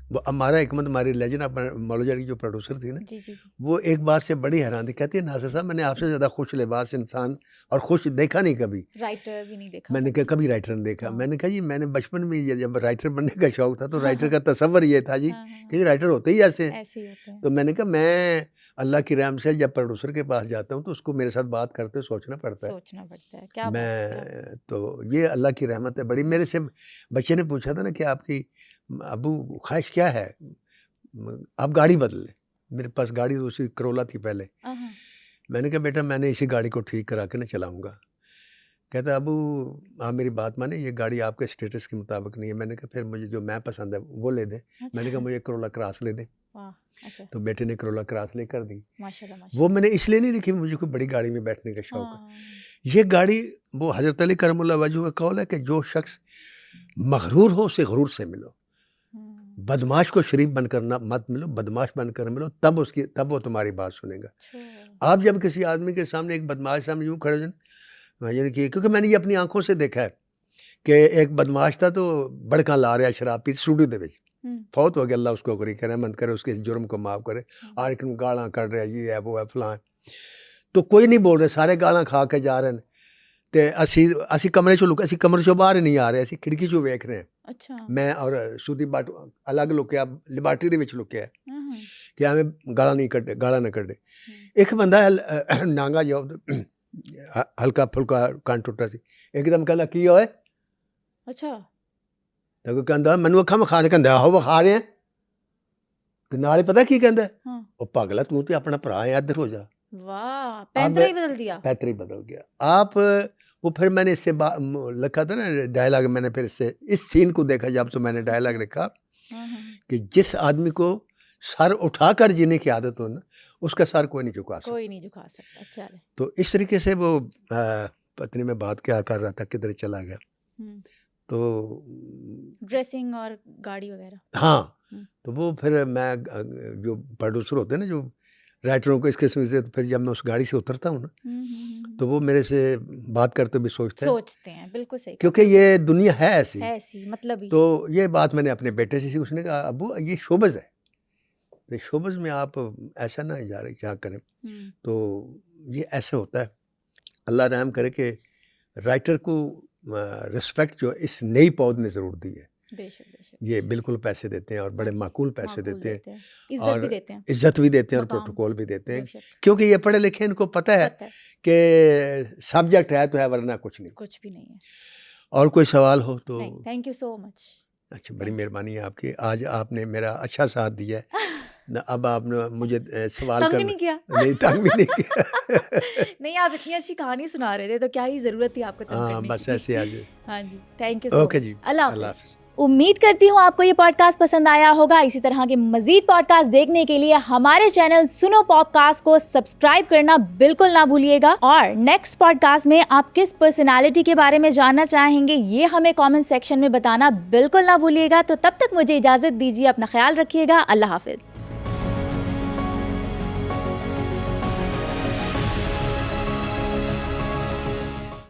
वो हमारा हिकमत हमारी लेजेंड मौलूजा की जो प्रोड्यूसर थी ना, जी जी जी। वो एक बात से बड़ी हैरान थी, कहती है नासिर साहब मैंने आपसे ज़्यादा खुश लिबास इंसान और खुश देखा नहीं कभी। राइटर भी नहीं देखा मैंने कभी। कहा कभी राइटर ने देखा। हाँ। मैंने कहा जी मैंने बचपन में ये जब राइटर बनने का शौक था तो राइटर का तसव्वुर ये था जी हाँ, हाँ, कि राइटर होते ही ऐसे हैं। ऐसे ही होते हैं। तो मैंने कहा मैं अल्लाह की रहम से जब प्रोड्यूसर के पास जाता हूँ तो उसको मेरे साथ बात करते सोचना पड़ता है। सोचना पड़ता है। क्या बात है, क्या बात है। मैं तो ये अल्लाह की रहमत है बड़ी। मेरे से बच्चे ने पूछा था ना कि आपकी अबू ख्वाहिश क्या है, आप गाड़ी बदल लें। मेरे पास गाड़ी तो उसी करोला थी पहले। हाँ, मैंने कहा बेटा मैंने इसी गाड़ी को ठीक करा के ना चलाऊंगा। कहता अबू आप मेरी बात माने, ये गाड़ी आपके स्टेटस के मुताबिक नहीं है। मैंने कहा फिर मुझे जो मैं पसंद है वो ले दें। मैंने कहा अच्छा। मुझे करोला क्रॉस ले दें। वाह, अच्छा। तो बेटे ने करोला क्रॉस लेकर दी। माशाल्लाह वो माशाल्लाह। मैंने इसलिए नहीं लिखी मुझे कोई बड़ी गाड़ी में बैठने का शौक है। हाँ। ये गाड़ी वो हज़रत अली करमुल्लाह वजहू का कौल है कि जो शख्स मगरूर हो उसे गुरूर से मिलो, बदमाश को शरीफ बनकर ना मत मिलो, बदमाश बनकर मिलो, तब वो तुम्हारी बात सुनेगा। अच्छा। आप जब किसी आदमी के सामने एक बदमाश सामने यूँ खड़े हो जाए, यानी कि क्योंकि मैंने ये अपनी आंखों से देखा है कि एक बदमाश था तो बड़का ला रहा शराब पी स्टूडियो दे विच फौत हो गया, अल्लाह उसको करी करे रहमत करे, उसके इस जुर्म को माफ़ करे। और एक गालां कढ़ रहा ये है वो है फलां, तो कोई नहीं बोल रहे, सारे गालां खा के जा रहे हैं। तो असी कमरे चो असी कमरे चो बाहर नहीं आ रहे, असी खिड़की चो वेख रहे हैं। अच्छा। मैं और सुधी बट अलग लुकिया लिबार्टरी दे विच लुकिया कि हमें गाला नहीं कड्डे, गाला ना कड्डे। एक बंदा नांगा जो हल्का फुल्का कान टुटा सी, एकदम कहला की होए। अच्छा। तो कहता मैनू अखा विखा, कहता आहो विखा रहे हैं। तो नाले पता की कहता है, हाँ। ओ पागला तू तो अपना भरा है, इधर हो जा। वाह, पैंतरा ही बदल दिया। पैतरा ही बदल गया। आप वो फिर मैंने इससे लिखा था ना डायलॉग, मैंने फिर इससे इस सीन को देखा जब तो मैंने डायलॉग लिखा कि जिस आदमी को सर उठाकर जीने की आदत हो ना, उसका सर कोई नहीं झुका सकता। कोई नहीं झुका सकता। चले। तो इस तरीके से वो पत्नी में बात क्या कर रहा था, किधर चला गया। तो ड्रेसिंग और गाड़ी वगैरह। हाँ, तो वो फिर मैं जो प्रोड्यूसर होते हैं ना, जो राइटरों को इस किस्म से, फिर जब मैं उस गाड़ी से उतरता हूँ ना, तो वो मेरे से बात करते भी सोचते हैं। बिल्कुल सही, क्योंकि ये दुनिया है ऐसी मतलब ही। तो ये बात मैंने अपने बेटे से सीखी। उसने कहा अबू ये शोबज़ है, तो शोबज़ में आप ऐसा ना जा रहे क्या करें। तो ये ऐसे होता है। अल्लाह रहम करे कि राइटर को रिस्पेक्ट जो इस नई पौध ने ज़रूर दी है। बेशक बेशक। ये बिल्कुल पैसे देते हैं और बड़े माकूल पैसे देते हैं, इज्जत भी देते हैं, इज्जत भी देते हैं और प्रोटोकॉल भी देते हैं, क्योंकि ये पढ़े लिखे, इनको पता है कि सब्जेक्ट है तो है, वरना कुछ नहीं, कुछ भी नहीं है। और कोई सवाल हो तो। Thank you so much. अच्छा, बड़ी मेहरबानी है आपकी, आज आपने मेरा अच्छा साथ दिया है। अब आपने मुझे सवाल तंग नहीं किया। नहीं, तंग भी नहीं किया। नहीं, आप इतनी अच्छी कहानी सुना रहे थे तो क्या ही जरूरत थी आपको तंग करने की। बस ऐसे आज। हाँ जी, thank you so much. Okay जी, अल्लाह हाफ़िज़। उम्मीद करती हूँ आपको ये पॉडकास्ट पसंद आया होगा। इसी तरह के मजीद पॉडकास्ट देखने के लिए हमारे चैनल सुनो पॉडकास्ट को सब्सक्राइब करना बिल्कुल ना भूलिएगा। और नेक्स्ट पॉडकास्ट में आप किस पर्सनालिटी के बारे में जानना चाहेंगे ये हमें कमेंट सेक्शन में बताना बिल्कुल ना भूलिएगा। तो तब तक मुझे इजाजत दीजिए, अपना ख्याल रखिएगा। अल्लाह हाफिज।